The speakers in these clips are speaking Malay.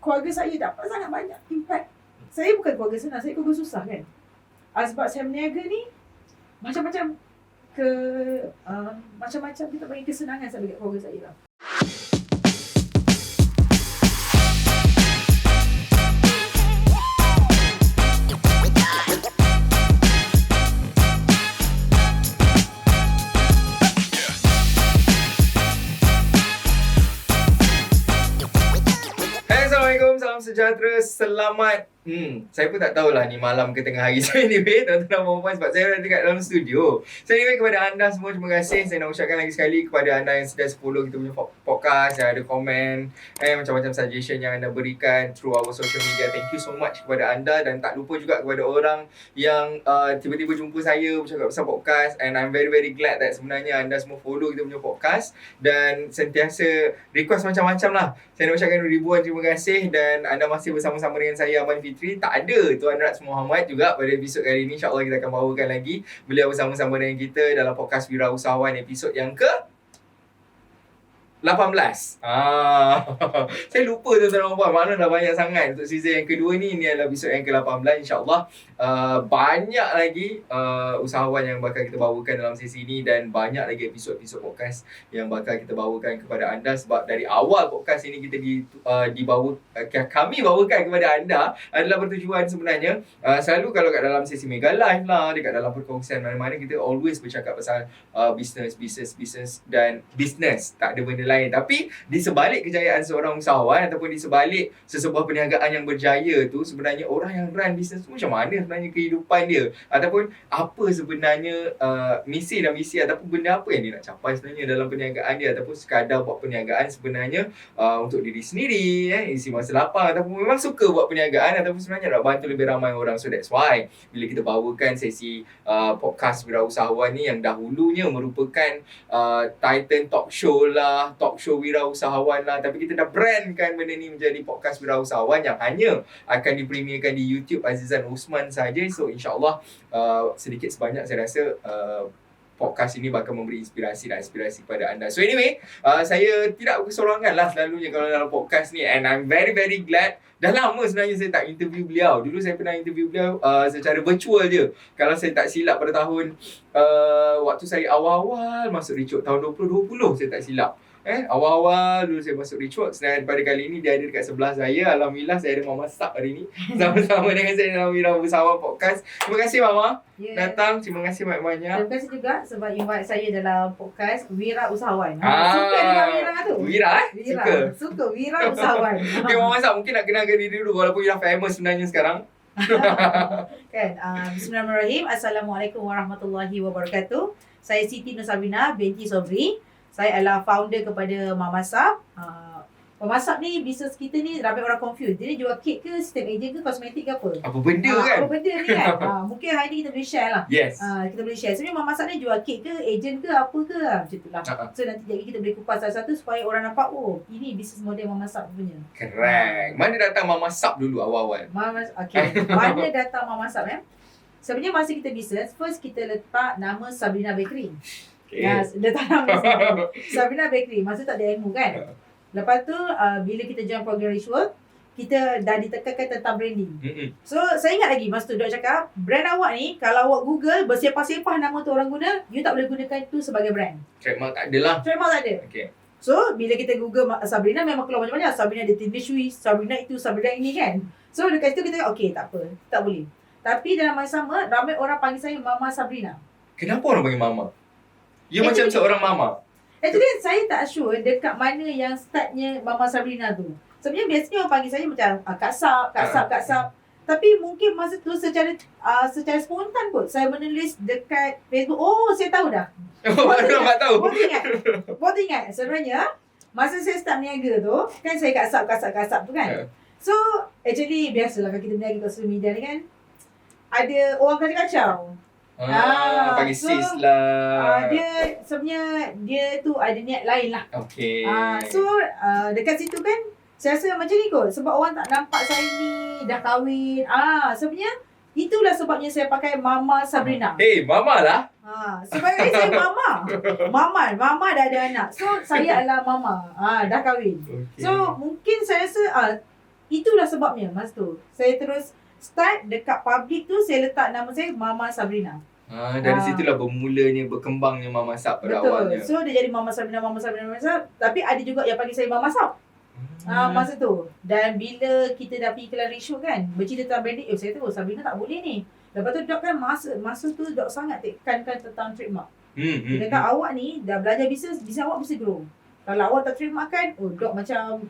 keluarga saya dapat sangat banyak impact. Saya bukan keluarga senang, saya keluarga susah kan. Sebab saya berniaga ni macam-macam macam-macam kita bagi kesenangan saya bagi keluarga saya lah. Salam sejahtera, selamat. Saya pun tak tahulah ni malam ke tengah hari. So anyway, tuan-tuan dan puan-puan, sebab saya ada dekat dalam studio. So anyway, kepada anda semua, terima kasih. Saya nak ucapkan lagi sekali kepada anda yang sedang follow kita punya podcast, yang ada komen, macam-macam suggestion yang anda berikan through our social media. Thank you so much kepada anda. Dan tak lupa juga kepada orang yang tiba-tiba jumpa saya bercakap pasal podcast. And I'm very very glad that sebenarnya anda semua follow kita punya podcast dan sentiasa request macam-macam lah. Saya nak ucapkan ribuan terima kasih. Dan anda masih bersama-sama dengan saya, Aman Fitri. Tak ada Tuan Rats Muhammad juga pada episod kali ini. InsyaAllah kita akan bawakan lagi beliau bersama-sama dengan kita dalam podcast Wirausahawan episod yang ke 18. Saya lupa tuan-tuan dan puan, mana dah banyak sangat untuk season yang kedua ni. Ini adalah episod yang ke-18. InsyaAllah banyak lagi usahawan yang bakal kita bawakan dalam sesi ini. Dan banyak lagi episod-episod podcast yang bakal kita bawakan kepada anda. Sebab dari awal podcast ini kita kami bawakan kepada anda adalah bertujuan sebenarnya selalu kalau kat dalam sesi Mega Live lah, dekat dalam perkongsian mana-mana, kita always bercakap pasal business dan business. Tak ada benda lain. Tapi di sebalik kejayaan seorang usahawan ataupun di sebalik sesebuah perniagaan yang berjaya tu, sebenarnya orang yang run business tu macam mana sebenarnya kehidupan dia, ataupun apa sebenarnya misi ataupun benda apa yang dia nak capai sebenarnya dalam perniagaan dia, ataupun sekadar buat perniagaan sebenarnya untuk diri sendiri, isi masa lapang, ataupun memang suka buat perniagaan, ataupun sebenarnya nak bantu lebih ramai orang. So that's why bila kita bawakan sesi podcast Wirausahawan ni yang dahulunya merupakan Titan Talk Show lah, talk show Wirausahawan lah, tapi kita dah brandkan benda ni menjadi podcast Wirausahawan yang hanya akan dipremierkan di YouTube Azizan Osman saja. So insyaAllah sedikit sebanyak saya rasa podcast ini bakal memberi inspirasi kepada anda. So anyway, saya tidak berkesorangan lah selalunya kalau dalam podcast ni, and I'm very very glad. Dah lama sebenarnya saya tak interview beliau. Dulu saya pernah interview beliau secara virtual je. Kalau saya tak silap pada tahun waktu saya awal-awal masuk Richworks tahun 2020, saya tak silap. Awal-awal dulu saya masuk Richworks, dan pada kali ini dia ada dekat sebelah saya. Alhamdulillah saya ada Mama Sab hari ni sama-sama dengan saya dalam Wirausahawan podcast. Terima kasih Mama datang. Terima kasih banyak-banyak. Terima kasih juga sebab invite saya dalam podcast Wirausahawan. Suka dengan Wira tu. Wira Suka Wirausahawan. Okay Mama Sab, mungkin nak kenalkan diri dulu walaupun Wira famous sebenarnya sekarang. Kan. Bismillahirrahmanirrahim. Assalamualaikum warahmatullahi wabarakatuh. Saya Siti Nur Sabrina binti Sobri. Saya adalah founder kepada Mama Sab. Mama Sab ni, bisnes kita ni ramai orang confused. Dia jual kek ke, sistem ejen ke, kosmetik ke apa? Apa benda kan? Apa benda ni kan? Mungkin hari ni kita boleh share lah. Yes. Kita boleh share. Sebenarnya Mama Sab ni jual kek ke, ejen ke, apa ke, macam tu lah. So nanti jadi kita boleh kupas satu-satu supaya orang nampak, oh ini bisnes model Mama Sab punya. Keren. Mana datang Mama Sab dulu awal-awal? Mana datang Mama Sab Sebenarnya masa kita bisnes, first kita letak nama Sabrina Bakery. Letak nama Sabrina Bakery. Masa tak ada ilmu kan. Lepas tu bila kita join program Richworks, kita dah ditekankan tentang branding. So saya ingat lagi masa tu Dok cakap, brand awak ni kalau awak Google bersepah-sepah nama tu orang guna, you tak boleh gunakan tu sebagai brand. Trademark tak ada lah. Trademark tak ada. So bila kita Google Sabrina, memang keluar macam-macam. Sabrina ada Tinder Swiss, Sabrina itu, Sabrina ini kan. So dekat situ kita okay, tak apa, tak boleh. Tapi dalam masa sama, ramai orang panggil saya Mama Sabrina. Kenapa orang panggil Mama? You macam seorang mama. Actually saya tak sure dekat mana yang startnya Mama Sabrina tu. Sebenarnya biasanya orang panggil saya macam Kak Sab. Tapi mungkin masa tu secara spontan kot saya menulis dekat Facebook. Oh, saya tahu dah. Baru tahu. Baru ingat. Sebenarnya masa saya start berniaga tu, kan saya Kak Sab tu kan. So actually biasalah kalau kita berniaga kat social media ni kan, ada orang kacau-kacau. Panggil sis lah. Dia sebenarnya dia tu ada niat lain lah. Okay. So dekat situ kan saya rasa macam ni kot. Sebab orang tak nampak saya ni dah kahwin. Sebenarnya itulah sebabnya saya pakai Mama Sabrina. Mama lah. Sebagai saya Mama. Mama dah ada anak. So saya adalah Mama. Dah kahwin. Okay. So mungkin saya rasa itulah sebabnya masa tu. Saya terus start dekat public tu, saya letak nama saya Mama Sabrina. Dari situlah bermulanya, berkembangnya Mama Sab pada Betul. awalnya. So dia jadi Mama Sabrina. Tapi ada juga yang panggil saya Mama Sab. Masa tu. Dan bila kita dah pergi iklan ratio kan, bercerita tentang branding, saya tahu Sabrina tak boleh ni. Lepas tu Dok kan masa tu Dok sangat tekankan tentang trademark. Dia kata awak ni dah belajar bisnes awak mesti grow. Kalau awak tak trademark kan, Dok macam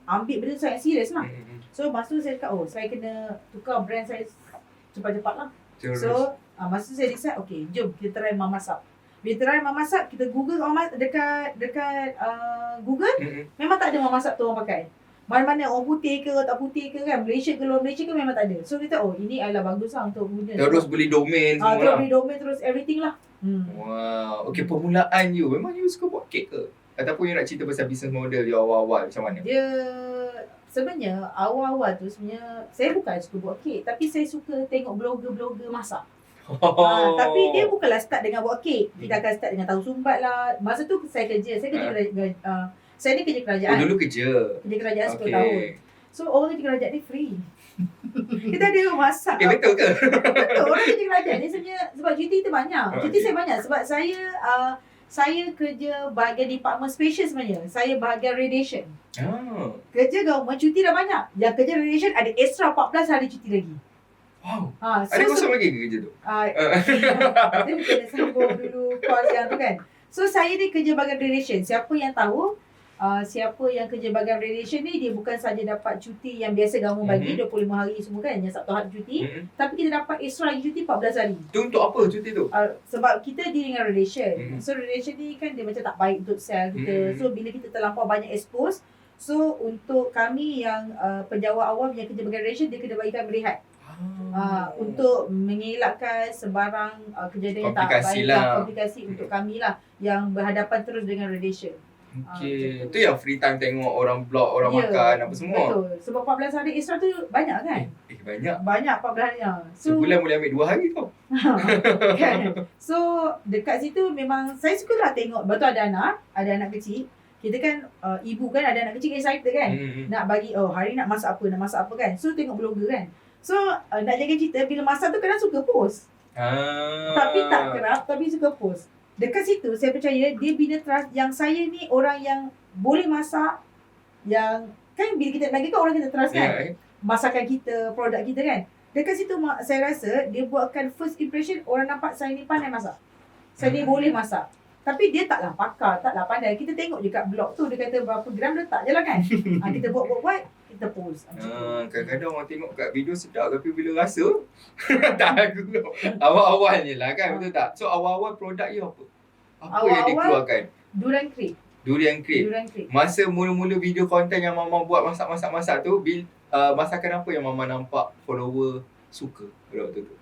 ambil benda tu sangat serius lah. So masa tu saya cakap, saya kena tukar brand saya cepat-cepat lah. So masa tu saya decide, okay, jom kita try Mama Sab. Bila try Mama Sab, kita Google dekat Google, memang tak ada Mama Sab tu orang pakai. Mana-mana orang putih ke tak putih ke kan, Malaysia ke luar Malaysia ke memang tak ada. So kita ini adalah bagus lah untuk guna. Terus beli domain semua terus lah. beli domain, terus everything lah. Wow. Okay, permulaan you, memang you suka buat kek ke? Ataupun you nak cerita pasal business model you awal-awal macam mana? Dia sebenarnya awal-awal tu sebenarnya saya bukan suka buat kek, tapi saya suka tengok blogger-blogger masak. Tapi dia bukanlah start dengan buat kek. Kita akan start dengan tahu sumbat lah. Masa tu saya kerja saya ni kerja kerajaan. Dulu kerja Kerajaan 10 tahun. So orang kerja kerajaan ni free. Kita ada masak. Betul ke? Betul, orang kerja kerajaan ni sebenarnya sebab cuti kita banyak. Cuti saya banyak sebab saya kerja bahagian department special sebenarnya. Saya bahagian radiation. Kerja government cuti dah banyak. Yang kerja radiation ada extra 14 hari cuti lagi. Wow. Ada kosong lagi ke kerja tu? Kita kena sambung dulu course yang tu kan. So saya ni kerja bahagian radiation. Siapa yang tahu, siapa yang kerja bahagian radiation ni, dia bukan saja dapat cuti yang biasa government bagi 25 hari semua kan, yang Sabtu Ahad cuti, tapi kita dapat extra lagi cuti 14 hari. Tu untuk apa cuti tu? Sebab kita deal dengan radiation. So radiation ni kan dia macam tak baik untuk sel kita. So bila kita terlampau banyak expose, so untuk kami yang penjawat awam yang kerja bahagian radiation, dia kena bagikan berehat. Untuk mengelakkan sebarang kejadian yang tak baik komplikasi untuk kami lah yang berhadapan terus dengan radiation. Okay. Itu yang free time tengok orang blog, orang makan apa semua. Betul. Sebab 14 hari extra tu banyak kan? Banyak. Banyak 14 hari. So, sebulan boleh ambil 2 hari tau. Kan? So dekat situ memang saya sukalah tengok. Betul ada anak kecil. Kita kan ibu kan ada anak kecil excited kan. Nak bagi hari nak masak apa kan. So tengok blogger kan. So nak jaga cerita bila masak tu kadang suka post. Tapi tak kerap, tapi suka post. Dekat situ saya percaya dia bina trust yang saya ni orang yang boleh masak, yang kan bila kita bagi kan orang kita trust kan. Masakan kita, produk kita kan. Dekat situ saya rasa dia buatkan first impression, orang nampak saya ni pandai masak. Saya ni boleh masak. Tapi dia taklah pakar, taklah pandai. Kita tengok je kat blog tu, dia kata berapa gram letak je lah kan. Kita buat, kita post. Kadang-kadang orang tengok kat video sedap, tapi bila rasa, tak lagu. Awal-awalnya lah kan, betul tak? So awal-awal produk you apa? Apa yang dikeluarkan? Durian Crepe. Masa mula-mula video konten yang Mama buat masak-masak tu, masakan apa yang Mama nampak follower suka pada waktu tu?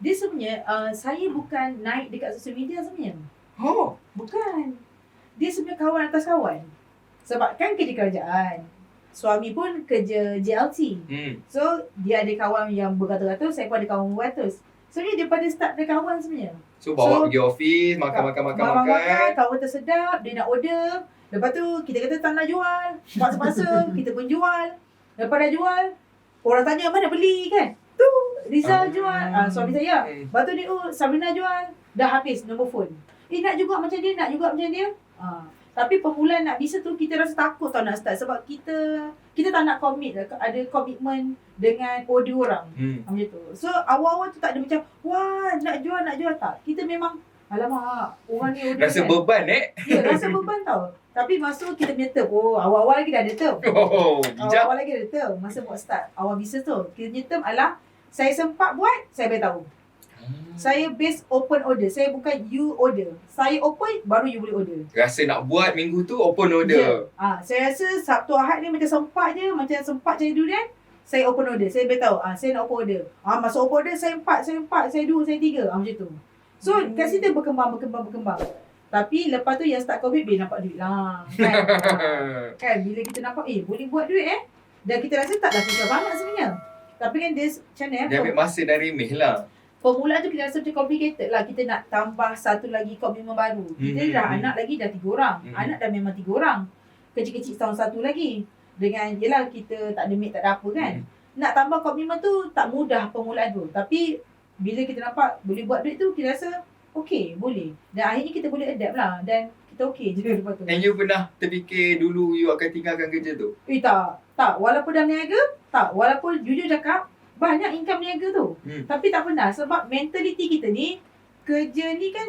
Dia sebenarnya, saya bukan naik dekat social media sebenarnya. Bukan. Dia sebenarnya kawan atas kawan. Sebab kan kerja kerajaan. Suami pun kerja JLT. So, dia ada kawan yang beratus-ratus, saya pun ada kawan beratus. Sebenarnya daripada start dari kawan sebenarnya. So, bawa pergi office, makan. Kawan tersedap, dia nak order. Lepas tu, kita kata tak nak jual. Paksa-paksa, kita pun jual. Lepas dah jual, orang tanya mana beli kan. Tu, Rizal jual. Suami saya. Lepas tu dia, Sabrina jual. Dah habis nombor phone. Nak juga macam dia, nak juga macam dia. Tapi permulaan nak bisa tu kita rasa takut tau nak start. Sebab kita tak nak commit, ada komitmen dengan order orang. Macam tu. So awal-awal tu tak ada macam, wah nak jual tak. Kita memang, alamak orang ni order rasa kan. Beban Ya, rasa beban tau. Tapi masa tu kita punya term, awal-awal lagi dah ada term. Bijak. Awal-awal lagi ada term. Masa buat start, awal bisnes tu. Kita punya term adalah, saya sempat buat, saya beritahu. Saya base open order. Saya bukan you order. Saya open, baru you boleh order. Rasa nak buat minggu tu open order. Saya rasa Sabtu Ahad ni macam sempat je. Macam sempat cari durian. Saya open order. Saya beritahu. Saya nak open order. Masa open order, saya 4, saya 2, saya 3. Macam tu. So, kat situ berkembang. Tapi lepas tu yang start COVID, nampak duit lah. Kan? Kan? Bila kita nampak, boleh buat duit Dan kita rasa taklah susah banget sebenarnya. Tapi kan dia macam mana? Dia ambil masa dan remeh lah. Permulaan tu kita rasa macam complicated lah. Kita nak tambah satu lagi komitmen baru. Kita dah anak lagi dah 3 orang. Anak dah memang 3 orang. Kecil-kecil tahun 1 lagi. Dengan yelah kita tak ada maid, tak ada apa kan. Nak tambah komitmen tu tak mudah permulaan tu. Tapi bila kita nampak boleh buat duit tu, kita rasa okay, boleh. Dan akhirnya kita boleh adapt lah. Dan kita okay je lepas tu. And you pernah terfikir dulu you akan tinggalkan kerja tu? Tak. Walaupun dah berniaga, tak. Walaupun jujur cakap, banyak income berniaga tu. Tapi tak pernah. Sebab mentaliti kita ni, kerja ni kan,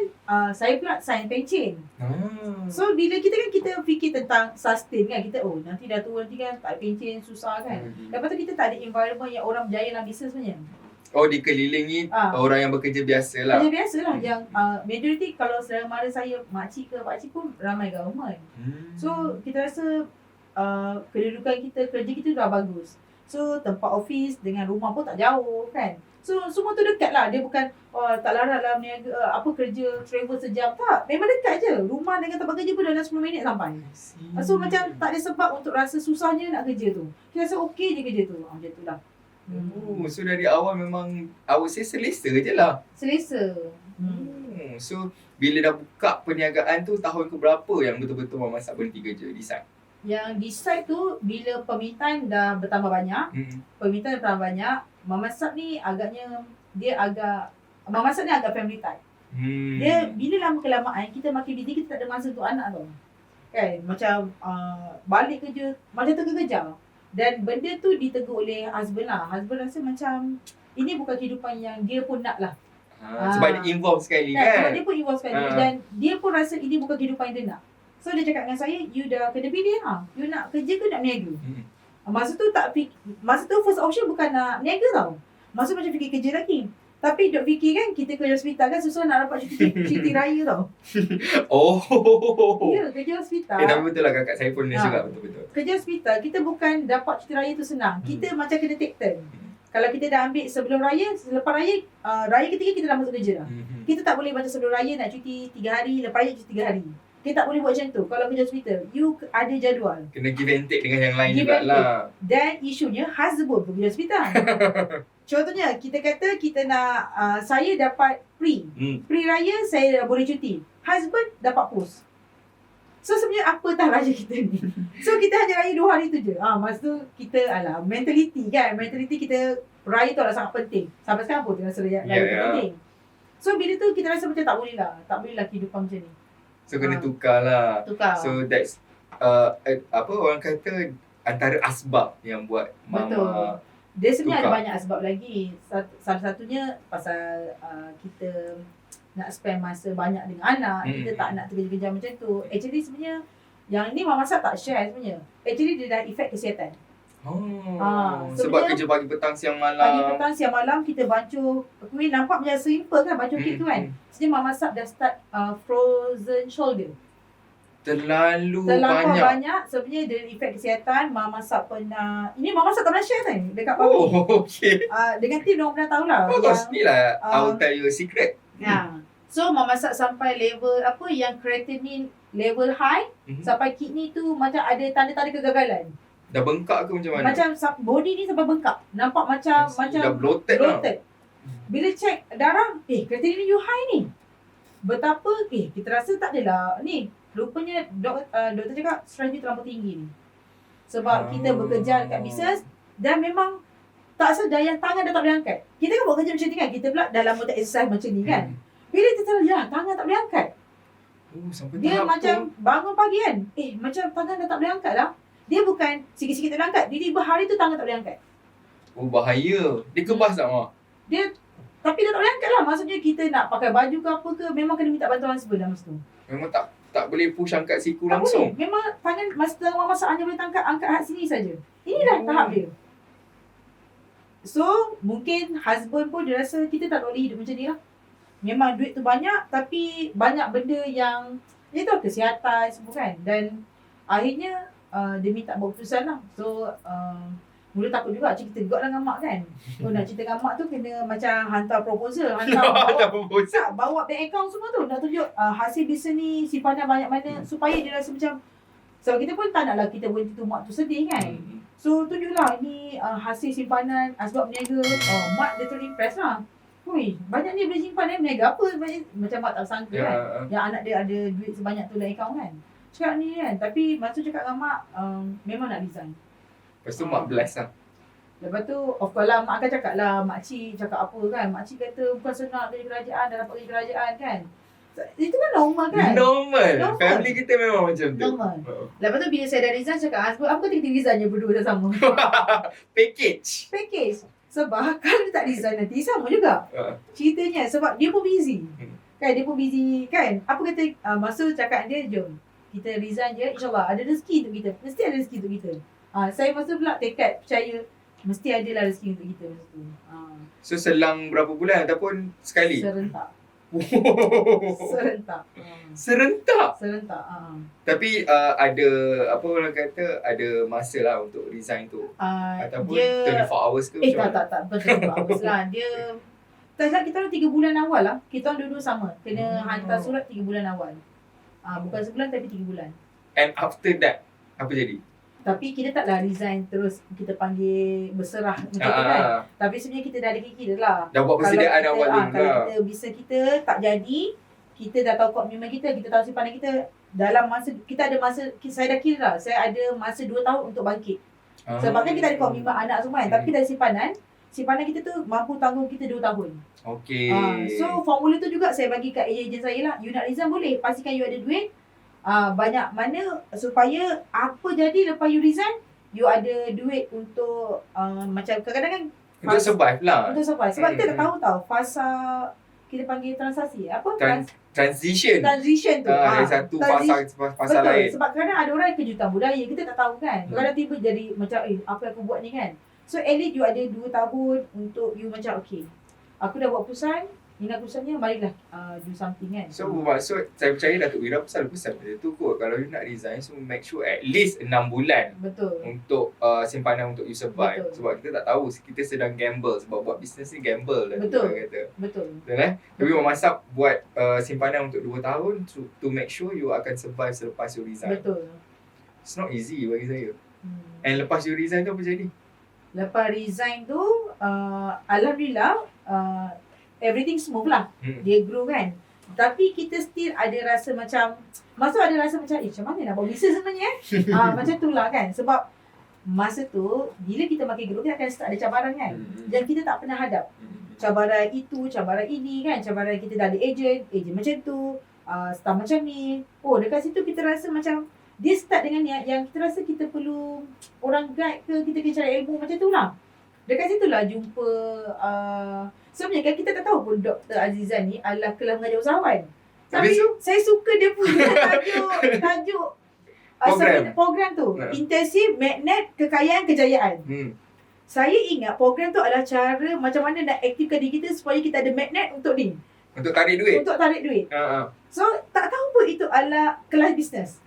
saya pula sign pencen. So bila kita fikir tentang sustain kan, kita nanti dah tua nanti kan tak pencen, susah kan. Lepas tu kita tak ada environment yang orang berjaya dalam bisnes sebenarnya. Dikelilingi orang yang bekerja biasa lah. Kerja biasa lah. Yang majority kalau saudara mara saya, makcik ke pakcik pun ramai government. So kita rasa kedudukan kita, kerja kita dah bagus. So tempat office dengan rumah pun tak jauh kan. So semua tu dekat lah. Dia bukan tak larat lah berniaga, kerja travel sejam. Tak, memang dekat je. Rumah dengan tempat kerja pun dalam 10 minit sampai. So macam tak ada sebab untuk rasa susahnya nak kerja tu. Kita rasa okey je kerja tu. Macam tu lah. So dari awal memang I would say selesa je lah. Selesa. So bila dah buka perniagaan tu, tahun ke berapa yang betul-betul Mama Sat berhenti kerja decide? Yang decide tu bila permintaan dah bertambah banyak. Permintaan dah bertambah banyak. Mama Sat ni agaknya Mama Sat ni agak family type. Dia bila lama kelamaan kita makin busy, kita tak ada masa untuk anak tau. Kan macam balik kerja macam terkejar. Dan benda tu ditegur oleh husband lah. Husband rasa macam ini bukan kehidupan yang dia pun nak lah. Sebab dia involve sekali kan? Sebab dia pun involve sekali. Dan dia pun rasa ini bukan kehidupan yang dia nak. So dia cakap dengan saya, you dah kena pilih lah. You nak kerja ke nak berniaga? Masa tu first option bukan nak berniaga tau. Masa tu macam fikir kerja lagi. Tapi duk fikir kan, kita kerja hospital kan susah nak dapat cuti raya tau. Ya, kerja hospital. Tapi betul lah kakak saya pun juga betul-betul. Kerja hospital, kita bukan dapat cuti raya tu senang. Kita macam kena take turn. Kalau kita dah ambil sebelum raya, selepas raya, raya ketiga kita dah masuk kerja dah. Kita tak boleh macam sebelum raya nak cuti 3 hari, lepas raya cuti 3 hari. Kita tak boleh buat macam tu. Kalau kerja hospital, you ada jadual. Kena give and take dengan yang lain jugalah. Dan isunya husband pun kerja hospital. Contohnya, kita kata kita nak, saya dapat pre raya saya boleh cuti. Husband dapat post. So sebenarnya apa tah raya kita ni? So kita hanya raya 2 hari tu je. Masa tu kita mentality kan. Mentality kita raya tu adalah sangat penting. Sampai sekarang pun kita rasa raya penting. So bila tu kita rasa macam tak boleh lah kehidupan macam ni. So kena tukar lah. So that's orang kata antara asbab yang buat Mama. Betul. Dia sebenarnya ada banyak asbab lagi. Salah satunya pasal kita nak spend masa banyak dengan anak. Kita tak nak terkejar-kejar macam tu. Actually sebenarnya yang ni Mama Sat tak share sebenarnya. Actually dia dah efek kesihatan. Sebab kerja pagi petang siang malam. Pagi petang siang malam kita bancuh kuih, nampak macam simple kan bancuh kek tu kan. Sebenarnya Mama Sat dah start frozen shoulder. Terlalu banyak. Sebenarnya dia efek kesihatan. Mama Sat pernah, ini Mama Sat tak pernah share kan dekat public. Okay. Dengan tim diorang pernah tahulah. Ni lah I will tell you a secret. So Mama Sat sampai level yang creatinine level high, sampai kidney tu macam ada tanda-tanda kegagalan. Dah bengkak ke macam mana? Macam body ni sampai bengkak. Nampak macam dah bloated. Bila check darah, creatinine you high ni. Betapa kita rasa tak adalah ni. Rupanya doktor cakap stress you terlalu tinggi ni. Sebab kita bekerja dekat bisnes dan memang tak sedar yang tangan dah tak boleh angkat. Kita kan buat kerja macam ni kan. Kita pula dah lama tak exercise macam ni kan. Bila kita tahu tangan tak boleh angkat. Dia macam bangun pagi kan. Macam tangan dah tak boleh angkat dah. Dia bukan sikit-sikit tak boleh angkat. Dia berhari tu tangan tak boleh angkat. Bahaya. Dia kebas tak Mak? Tapi dah tak boleh angkat lah. Maksudnya kita nak pakai baju ke apa ke, memang kena minta bantuan husband dalam masa tu. Memang tak boleh push angkat siku tak langsung? Boleh. Memang tangan masa Mama Sat hanya boleh angkat hat sini saja. Inilah tahap dia. So, mungkin husband pun dia rasa kita tak boleh hidup macam ni lah. Memang duit tu banyak, tapi banyak benda yang kesihatan semua kan. Dan akhirnya dia minta buat keputusan lah. So mula takut juga cerita juga dengan mak kan. Nak cerita dengan mak tu kena macam hantar proposal. Bawa bank account semua tu. Nak tunjuk hasil bisnes ni simpanan banyak mana. Supaya dia rasa macam, sebab kita pun tak naklah kita berhenti tu mak tu sedih kan. So tunjuklah ni hasil simpanan sebab berniaga. Mak dia terimpress lah. Banyak ni boleh simpan berniaga apa. Macam mak tak sangka kan. Yang anak dia ada duit sebanyak tu dalam account kan. Cakap ni kan. Tapi masa cakap dengan mak, memang nak resign. Lepas tu mak bless lah. Lepas tu, of course lah, mak akan cakap lah, makcik cakap apa kan. Makcik kata bukan senang kerja kerajaan, dah dapat kerja kerajaan kan. Itu kan normal kan? Normal. Normal. Family kita memang macam tu. Normal. Lepas tu bila saya dah resign, cakap, apa kata kita resign je berdua dah sama? Package. Package. Sebab kalau dia tak resign nanti, sama juga. Ceritanya, sebab dia pun busy. Kan, dia pun busy kan. Apa kata, masa cakap dia, jom. Kita resign je, insyaAllah ada rezeki untuk kita. Mesti ada rezeki untuk kita. Saya masa pula tekad, percaya, mesti ada lah rezeki untuk kita masa tu. So selang berapa bulan ataupun sekali? Serentak. Serentak. Serentak. Serentak. Tapi ada apa orang kata ada masa lah untuk resign tu. Ataupun Dia 24 hours ke macam mana? tak betul bagus lah. Dia tak salah kita orang 3 bulan awal lah. Kita orang dua-dua sama. Kena hantar surat 3 bulan awal. Bukan sebulan tapi 3 bulan. And after that apa jadi? Tapi kita taklah resign terus kita panggil berserah macam tu kan. Tapi sebenarnya kita dah ada kira lah. Dah buat persediaan awal dulu kalau lah. kita bisa kita tak jadi, kita dah tahu komitmen kita tahu simpanan kita dalam masa kita ada masa saya dah kira lah. Saya ada masa 2 tahun untuk bangkit. Sebab kan kita ada komitmen anak semua kan. Tapi kita ada simpanan kita tu mampu tanggung kita 2 tahun. Okay. So formula tu juga saya bagi kat ejen saya lah. You nak resign boleh, pastikan you ada duit. Banyak mana supaya apa jadi lepas you resign, you ada duit untuk macam kadang-kadang kan untuk survive lah. Untuk survive. Sebab kita tak tahu fasa kita panggil transaksi. Apa? Transition tu. Dari satu fasa lain. Sebab kadang ada orang yang kejutan budaya, kita tak tahu kan. Kadang tiba jadi macam apa yang aku buat ni kan. So at least you ada 2 tahun untuk you macam okay, aku dah buat keputusan, ingat keputusannya, marilah do something kan. So maksud saya percaya Datuk Wira pasal pesan macam tu kot. Kalau you nak resign, so make sure at least 6 bulan. Betul. Untuk simpanan untuk you survive. Betul. Sebab kita tak tahu, kita sedang gamble. Sebab buat bisnes ni gamble lah. Betul. Kata. Betul. Tapi memasak buat simpanan untuk 2 tahun to make sure you akan survive selepas you resign. Betul. It's not easy bagi saya. And lepas you resign tu apa jadi? Lepas resign tu, alhamdulillah, everything smooth lah. Dia grow kan. Tapi kita still ada rasa macam, ada rasa macam, macam mana nak buat bisnes sebenarnya macam tu lah kan. Sebab masa tu, bila kita makin grow, kita akan start ada cabaran kan. Dan kita tak pernah hadap. Cabaran itu, cabaran ini kan. Cabaran kita dah ada ejen macam tu, staff macam ni. Dekat situ kita rasa macam, dia start dengan niat yang kita rasa kita perlu orang guide ke, kita kena cari ilmu macam tu lah. Dekat situ lah jumpa, sebenarnya kan kita tak tahu pun Dr. Azizan ni adalah kelas mengajar usahawan. Tapi saya suka dia punya tajuk program tu. Intensif Magnet Kekayaan Kejayaan. Saya ingat program tu adalah cara macam mana nak aktifkan diri kita supaya kita ada magnet untuk ni. Untuk tarik duit? Untuk tarik duit. So, tak tahu pun itu adalah kelas bisnes.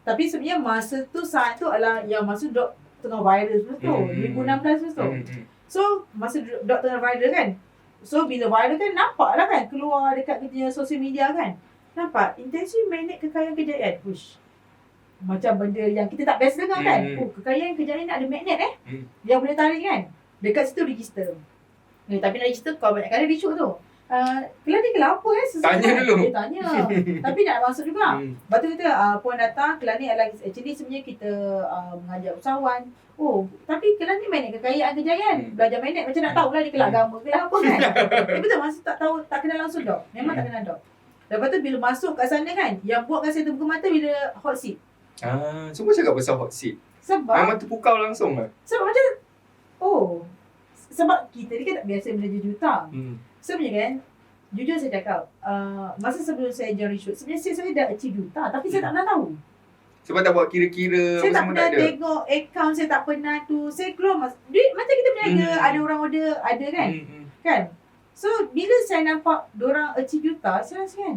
Tapi sebenarnya masa tu, saat tu adalah yang masa dok tengah viral semua tu. 2016 tu. So, masa dok tengah viral kan. So, bila viral kan, nampak lah kan keluar dekat kita sosial media kan. Nampak, intensi magnet kekayaan kejayaan. Push. Macam benda yang kita tak biasa dengar kan. Kekayaan kejayaan nak ada magnet yang boleh tarik kan. Dekat situ register. Tapi nak register kau banyak kali risuk tu. Kelas ni kelas apa tanya dulu. Dia tanya. Tapi nak masuk juga. Lepas tu kita puan datang, kelas ni adalah actually sebenarnya kita mengajar usahawan. Tapi kelas ni magnet kekayaan kejayaan. Belajar magnet macam nak tahulah dia kelas agama kelas apa kan. Betul masa tak tahu, tak kenal langsung dok. Memang tak kenal dok. Lepas tu bila masuk kat sana kan, yang buatkan saya terbuka mata bila hot seat. Semua cakap pasal hot seat. Sebab memang terpukau langsung lah. Sebab macam sebab kita ni kan tak biasa belajar juta. Sebenarnya kan, jujur saya cakap, masa sebelum saya join Reshoot, sebenarnya saya dah achieve juta, tapi saya tak pernah tahu. Sebab tak buat kira-kira, saya tak pernah tengok account, saya tak pernah tu. Saya keluar duit macam kita berniaga, ada orang order, ada kan? Kan? So, bila saya nampak diorang achieve juta, saya rasa kan,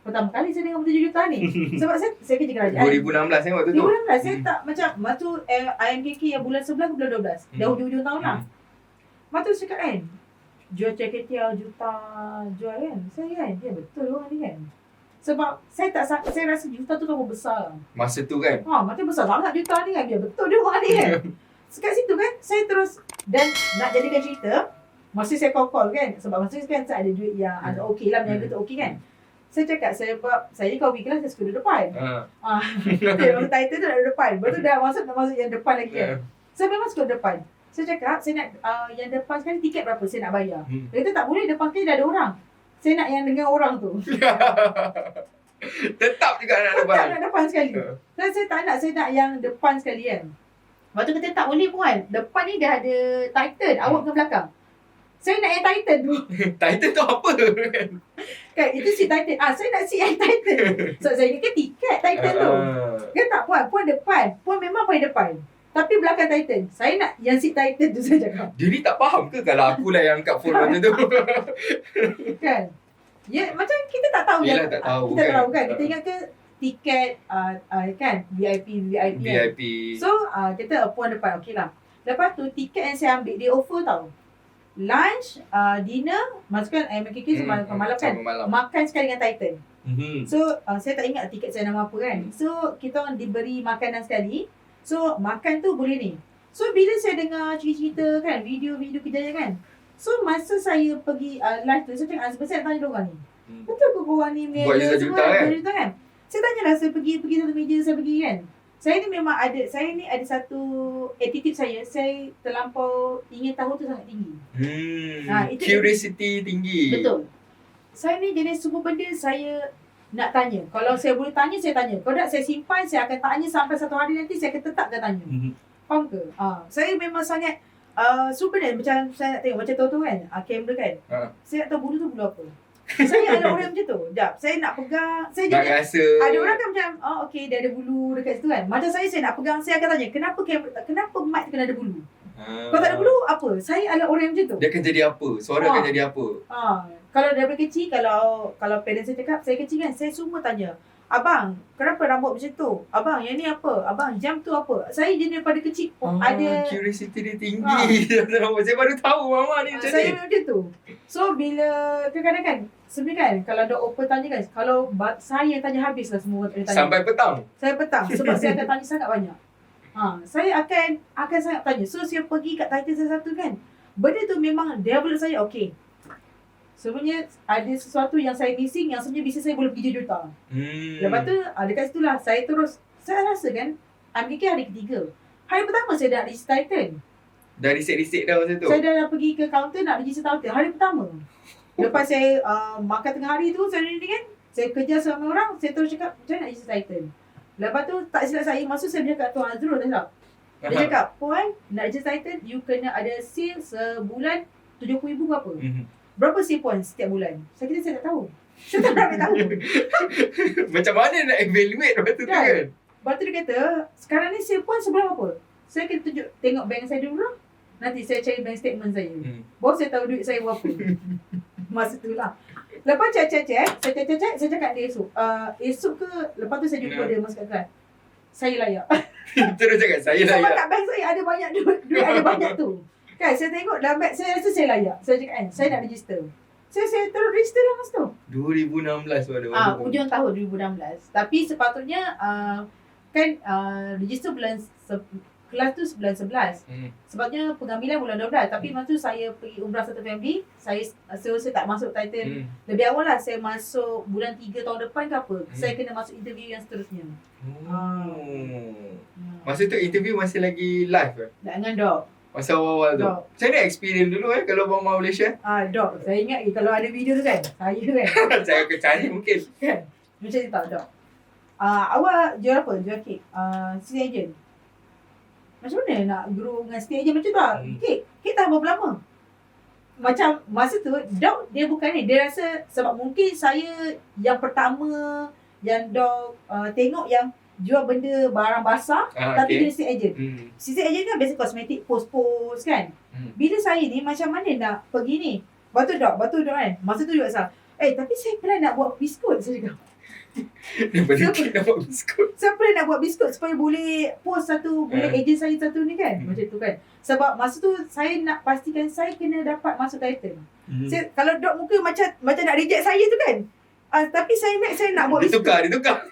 pertama kali saya dengar 7 juta ni. Sebab saya kerja kerajaan. 2016 kan waktu tu? 2016, saya tak macam, masa tu IMKK yang bulan 11 ke bulan 12. Dah hujung-hujung tahun lah. Masa tu saya cakap kan, jual CKTL juta, jual kan. Saya kan, dia betul orang ni kan. Sebab saya rasa juta tu terlalu besar. Masa tu kan? Macam besar sangat juta ni kan. Dia betul dia orang ni kan. Sekat situ kan, saya terus, dan nak jadikan cerita, masa saya call kan. Sebab masa kan saya ada duit yang ada okey lah, berniaga tu okey kan. Saya cakap, sebab saya ni kau kelas, saya suka duduk depan. Ha. Masa title tu nak duduk depan. Lepas tu dah masuk yang depan lagi kan. Saya memang suka depan. Saya cakap, saya nak yang depan sekali tiket berapa saya nak bayar. Dia kata tak boleh, depan sekali dah ada orang. Saya nak yang dengan orang tu. Tetap juga nak depan. Tetap nak depan sekali. Saya tak nak, saya nak yang depan sekali kan. Lepas tu kata tak boleh pun. Depan ni dah ada Titan, awak ke belakang. Saya nak yang Titan tu. Titan tu apa? Kan, itu seat Titan. Saya nak seat yang Titan. So saya ingat tiket Titan tu. Dia tak puan depan. Puan memang paling depan. Tapi belakang Titan. Saya nak yang seat Titan tu saya cakap. Dia ni tak faham ke kalau akulah yang angkat phone macam tu? Kan? Ya, macam kita tak tahu. Yelah, tak tahu kita tak kan. tahu kan. Kita ingat ke tiket kan VIP kan. VIP. So kita puan depan, okey lah. Lepas tu tiket yang saya ambil dia offer tau. Lunch, dinner, masukkan MKK semalam malam kan. Makan sekali dengan Titan. So saya tak ingat tiket saya nama apa kan. So kita orang diberi makanan sekali. So makan tu boleh ni. So bila saya dengar cerita-cerita kan, video-video kejayaan kan. So masa saya pergi live tu, saya cakap sebab saya nak tanya diorang ni. Betul ke korang ni Buat media juta-juta kan? juta kan? Saya tanyalah, saya pergi satu meja, saya pergi kan. Saya ni memang ada satu attitude saya terlampau ingin tahu tu sangat tinggi. Itu Curiosity tinggi. Betul. Saya ni jenis semua benda saya nak tanya. Kalau saya boleh tanya, saya tanya. Kalau tak, saya simpan, saya akan tanya sampai satu hari nanti, saya akan tetapkan tanya. Faham ke? Saya memang sangat sebenarnya macam saya nak tengok macam tu kan, kamera kan. Saya nak tahu bulu tu bulu apa. Saya ada orang macam tu. Sekejap, saya nak pegang, saya Nak jadi rasa. ada orang kan macam, okey dia ada bulu dekat situ kan. Macam saya nak pegang, saya akan tanya, kenapa mic tu kena ada bulu? Kalau tak ada bulu, apa? Saya adalah orang yang macam tu. Dia akan jadi apa? Suara akan jadi apa? Kalau daripada kecil, kalau parents saya cakap, saya kecil kan, saya semua tanya, abang, kenapa rambut macam tu? Abang, yang ni apa? Abang, jam tu apa? Saya jenis daripada kecil ada Curiosity dia tinggi. Saya baru tahu mama ni macam saya ni. macam tu. So bila kadang-kadang kan, sebenarnya kan, kalau ada open tanya kan, kalau saya tanya habis lah semua orang tanya. Sampai petang. Saya petang sebab saya akan tanya sangat banyak. Saya akan sangat tanya. So saya pergi kat title saya satu kan. Benda tu memang develop saya okey. Sebenarnya ada sesuatu yang saya missing yang sebenarnya bisnes saya boleh pergi juta. Lepas tu dekat situ lah saya terus, saya rasa kan MKK hari ketiga. Hari pertama saya dah register Titan. Dah reset dah masa tu. Saya dah pergi ke kaunter nak register Titan hari pertama. Lepas saya makan tengah hari tu, saya ni kan, saya kerja sama orang, saya terus cakap macam mana nak register Titan. Lepas tu tak silap saya, masuk saya bercakap Tuan Azrul tak silap. Dia cakap, puan nak register Titan, you kena ada sale sebulan 70,000 berapa. Berapa sale puan setiap bulan? Saya kata saya tak tahu. Saya tak nak tahu. Macam mana nak evaluate waktu tu kan? Lepas tu dia kata, sekarang ni sale puan sebulan apa? Saya kena tunjuk, tengok bank saya dulu. Nanti saya cari bank statement saya. Baru saya tahu duit saya berapa. Masa tu lah. Lepas cek, saya cakap dia esok. Esok ke, lepas tu saya jumpa dia masuk kat kelas. Saya layak. Terus cakap saya Sebab layak. kat bank saya ada banyak duit ada banyak tu. Kan, saya tengok dalam beg, saya rasa saya layak. Saya cakap kan, saya nak register. Saya terus register lah masa tu. 2016 pada waktu tu. Ujung tahun 2016. Tapi sepatutnya kan register bulan kelas tu bulan 11. Sebabnya pengambilan bulan 12. Tapi masa tu saya pergi umrah satu family. Saya tak masuk Titan. Lebih awal lah saya masuk bulan 3 tahun depan ke apa. Saya kena masuk interview yang seterusnya. Masa tu interview masih lagi live kan? Dengan Dok. Masa awal-awal tu. Macam mana experience dulu kalau abang mau Malaysia? Dok. Saya ingat kalau ada video tu kan. Saya kan. Saya akan cari mungkin. Kan? Macam ni tak, Dok. Awak jual apa? Jual kek? Sea agent? Macam mana nak grow dengan sea agent macam tu lah? Kek tak berapa lama? Macam masa tu, Dok dia bukan ni. Dia rasa sebab mungkin saya yang pertama yang Dok tengok yang jual benda barang basah tapi dia sea agent. Sea agent kan biasa kosmetik, post kan. Bila saya ni macam mana nak pergi ni? Batu Dok kan. Masa tu juga salah. Tapi saya plan nak buat biskut saya cakap. Daripada kek nak buat biskut. Saya plan nak buat biskut supaya boleh post satu, boleh agent saya satu ni kan. Macam tu kan. Sebab masa tu saya nak pastikan saya kena dapat masuk Titan. Saya, kalau Dok muka macam nak reject saya tu kan. Tapi saya nak buat biskut. Dia tukar.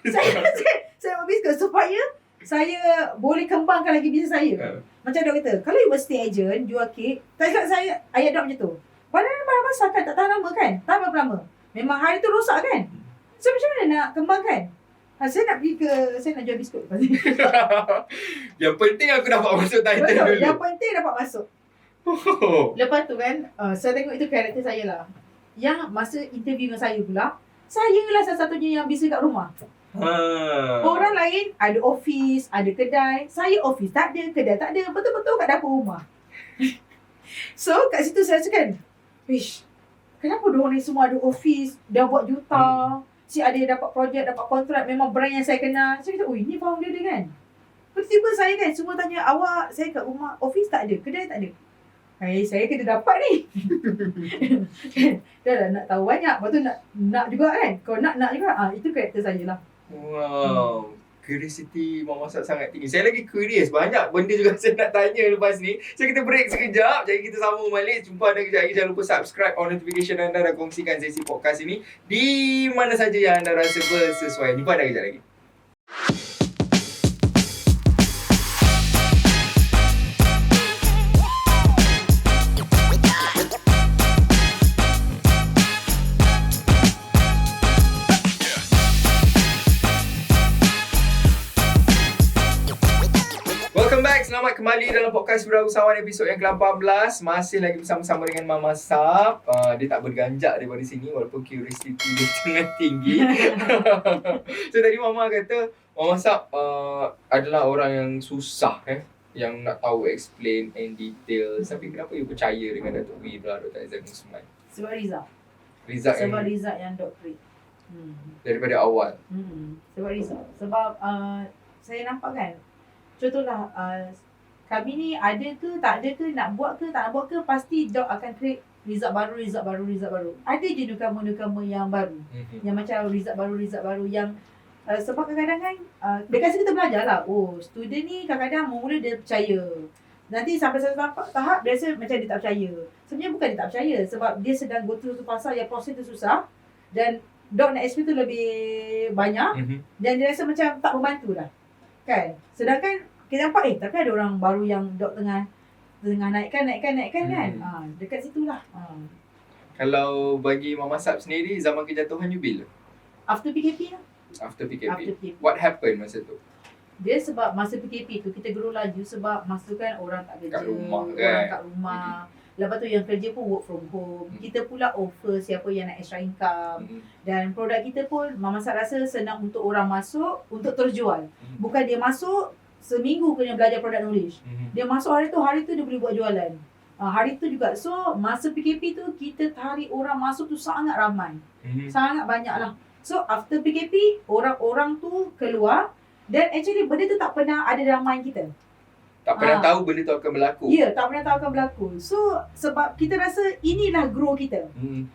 Saya buat biskut supaya saya boleh kembangkan lagi bisnes saya. Macam Dok kata, kalau you buat stay agent, jual kek, tak cakap saya, ayat Dok macam tu. Padahal barang basah kan, tak tahan lama kan? Tahan berapa lama? Memang hari tu rosak kan? So macam mana nak kembangkan? Saya nak jual biskut lepas ni. Yang penting aku dapat masuk title Betul, dulu. yang penting dapat masuk. Lepas tu kan, saya tengok itu karakter saya lah. Yang masa interview dengan saya pula, saya lah salah satunya yang bisnes kat rumah. Orang lain ada office, ada kedai. Saya office tak ada, kedai tak ada. Betul-betul kat dapur rumah. So kat situ saya rasa kan, wish, kenapa diorang ni semua ada office, dah buat juta. Si ada yang dapat projek, dapat kontrak, memang brand yang saya kenal. Saya kata, oh ini founder dia kan. Tiba-tiba saya kan, semua tanya, awak, saya kat rumah, office tak ada, kedai tak ada. Saya kena dapat ni. Dah lah nak tahu banyak. Lepas tu nak juga kan. Kalau nak juga. Itu karakter saya lah. Wow. Curiosity Mama Sab sangat tinggi. Saya lagi curious. Banyak benda juga saya nak tanya lepas ni. So kita break sekejap. Jadi kita sambung balik. Jumpa anda kejap lagi. Jangan lupa subscribe on notification anda dan kongsikan sesi podcast ini di mana saja yang anda rasa bersesuaian. Jumpa anda kejap lagi. Selamat kembali dalam podcast Wirausahawan episod yang ke-18. Masih lagi bersama-sama dengan Mama Sab. Dia tak berganjak daripada sini walaupun curiosity dia sangat tinggi. So tadi Mama kata Mama Sab adalah orang yang susah yang nak tahu explain in detail. Tapi kenapa you percaya dengan Datuk Wira, Dr. Aizat Musman? Sebab Rizal. Sebab Rizal yang doktorate. Daripada awal. Sebab Rizal. Sebab saya nampak kan, contohlah kami ni ada ke tak ada ke, nak buat ke tak nak buat ke, pasti dok akan create result baru. Ada je newcomer yang baru. Yang macam result baru yang sebab kadang-kadang kan dekat sini kita belajar lah. Oh, student ni kadang-kadang mula dia percaya. Nanti sampai satu tahap dia rasa macam dia tak percaya. Sebenarnya bukan dia tak percaya, sebab dia sedang go through tu fasa yang proses tu susah dan dok nak SP tu lebih banyak dan dia rasa macam tak membantu dah. Kan? Sedangkan kita nampak tapi ada orang baru yang dok tengah naikkan kan. Dekat situlah. Kalau bagi Mama Sab sendiri, zaman kejatuhan you bila? After PKP lah. After PKP. What happened masa tu? Dia sebab masa PKP tu kita grow laju sebab masa tu kan orang tak kerja. Kat rumah kan? Orang kat rumah. Lepas tu yang kerja pun work from home. Kita pula offer siapa yang nak extra income. Dan produk kita pun Mama Sab rasa senang untuk orang masuk untuk terjual. Bukan dia masuk seminggu kena belajar produk knowledge. Dia masuk hari tu dia boleh buat jualan. Hari tu juga. So masa PKP tu kita tarik orang masuk tu sangat ramai. Sangat banyak lah. So after PKP orang-orang tu keluar dan actually benda tu tak pernah ada dalam mind kita. Tak pernah tahu benda tu akan berlaku. Ya, tak pernah tahu akan berlaku. So sebab kita rasa inilah grow kita.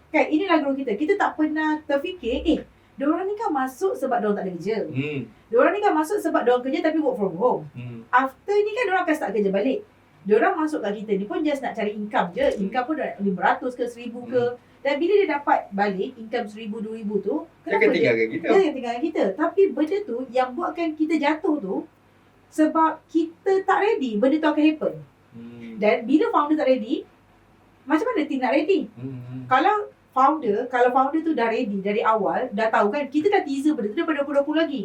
Kan, inilah grow kita. Kita tak pernah terfikir diorang ni kan masuk sebab diorang tak ada kerja. Diorang ni kan masuk sebab diorang kerja tapi work from home. After ni kan diorang akan start kerja balik. Diorang masuk kat kita ni pun just nak cari income je. Income pun 500 ke 1000 ke. Dan bila dia dapat balik income 1000, 2000 tu, dia akan tinggalkan kita. Dia akan tinggalkan kita. Tapi benda tu yang buatkan kita jatuh tu sebab kita tak ready, benda tu akan happen. Dan bila founder tak ready, macam mana team nak ready? Kalau founder tu dah ready dari awal, dah tahu kan, kita dah teaser benda tu daripada 2020 lagi.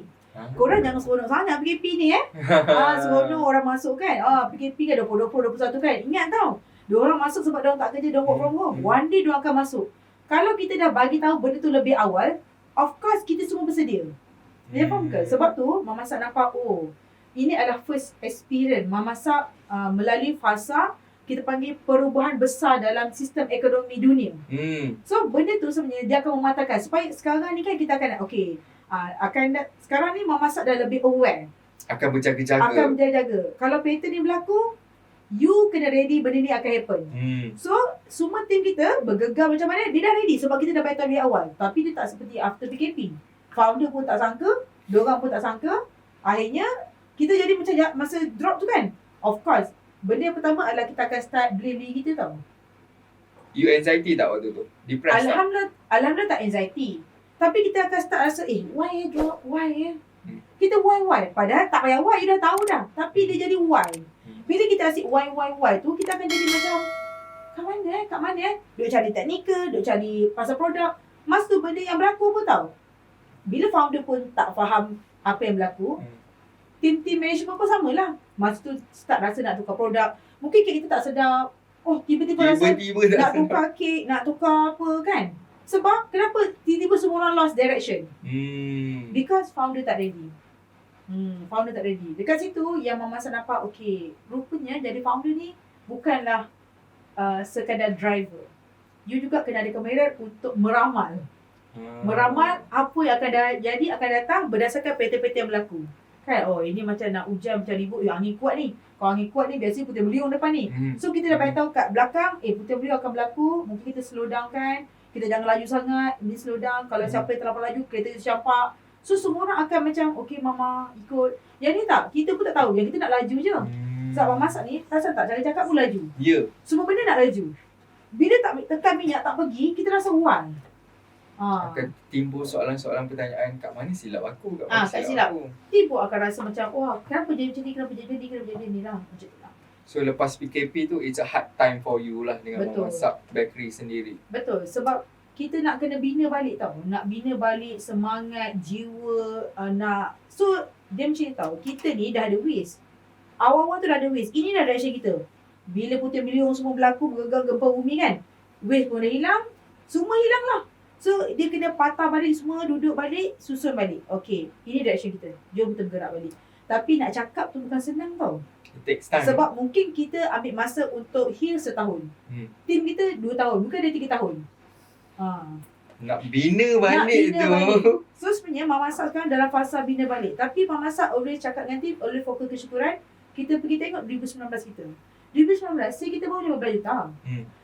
Korang jangan seronok sangat PKP ni seronok orang masuk kan. PKP kan 2020, 2021 kan. Ingat tau, diorang masuk sebab diorang tak kerja, diorang work from home. One day diorang akan masuk. Kalau kita dah bagi tahu benda tu lebih awal, of course kita semua bersedia. Dia faham ke? Sebab tu Mama Sab nampak, ini adalah first experience Mama Sab melalui fasa kita panggil perubahan besar dalam sistem ekonomi dunia. So benda tu sebenarnya dia akan mematahkan supaya sekarang ni kan kita akan sekarang ni Mama Sab dah lebih aware. Akan berjaga-jaga. Kalau pattern ni berlaku, you kena ready benda ni akan happen. So semua tim kita bergegar macam mana, dia dah ready sebab kita dah bayar dari awal. Tapi dia tak seperti after PKP. Founder pun tak sangka, diorang pun tak sangka. Akhirnya kita jadi macam masa drop tu kan. Of course, benda yang pertama adalah kita akan start blame diri kita tau. You anxiety tak waktu tu? Depressed Alhamdulillah tak anxiety. Tapi kita akan start rasa, why drop? Why Kita why? Padahal tak payah why, you dah tahu dah. Tapi dia jadi why. Bila kita asyik why tu, kita akan jadi macam, kat mana? Duk cari teknikal, duk cari pasal produk. Masa tu benda yang berlaku pun tau. bila founder pun tak faham apa yang berlaku, tim management pun samalah. Masa tu start rasa nak tukar produk. Mungkin kita tak sedar, tiba-tiba rasa nak tukar kek, nak tukar apa kan. Sebab kenapa tiba-tiba semua orang lost direction? Because founder tak ready. Founder tak ready. Dekat situ yang Mama Sat nampak, rupanya jadi founder ni bukanlah sekadar driver. You juga kena ada kamera untuk meramal. Meramal apa yang akan datang berdasarkan peta-peta yang berlaku. Kan, ini macam nak hujan, macam ribut, angin kuat ni. Kalau angin kuat ni, biasanya puting beliung depan ni. So, kita dah beritahu kat belakang, puting beliung akan berlaku. Mungkin kita slow down kan. Kita jangan laju sangat. Ni slow down. Kalau siapa yang terlalu laju, kereta tu campak. So, semua orang akan macam, Mama, ikut. Yang ni tak. Kita pun tak tahu. Yang kita nak laju je. Sebab Mama Sat ni, rasa tak? Cara cakap pun laju. Semua benda nak laju. Bila tak tekan minyak tak pergi, kita rasa wal. Akan timbul soalan-soalan pertanyaan, kat mana silap aku? Kat mana silap aku? Timbul akan rasa macam, kenapa jadi macam ni, kenapa jadi ni lah. Macam tu lah. So lepas PKP tu, it's a hard time for you lah dengan Mama Sat Bakery sendiri. Betul, sebab kita nak kena bina balik tau. Nak bina balik semangat, jiwa, So, dia macam ni tau, kita ni dah ada waste. Awal-awal tu dah ada waste. Ini dah direction kita. Bila puting beliung semua berlaku, bergegar gempa bumi kan, waste pun dah hilang, semua hilang lah. So, dia kena patah balik semua, duduk balik, susun balik. Ini direction kita. Jom kita bergerak balik. Tapi nak cakap tu bukan senang tau. It takes time. Sebab mungkin kita ambil masa untuk heal setahun. Tim kita 2 tahun, bukan dia 3 tahun. Nak bina balik tu. So, sebenarnya Mama Sat sekarang dalam fasa bina balik. Tapi Mama Sat always cakap dengan tim, always fokus kesyukuran. Kita pergi tengok 2019 kita. 2019, kita baru 15 juta.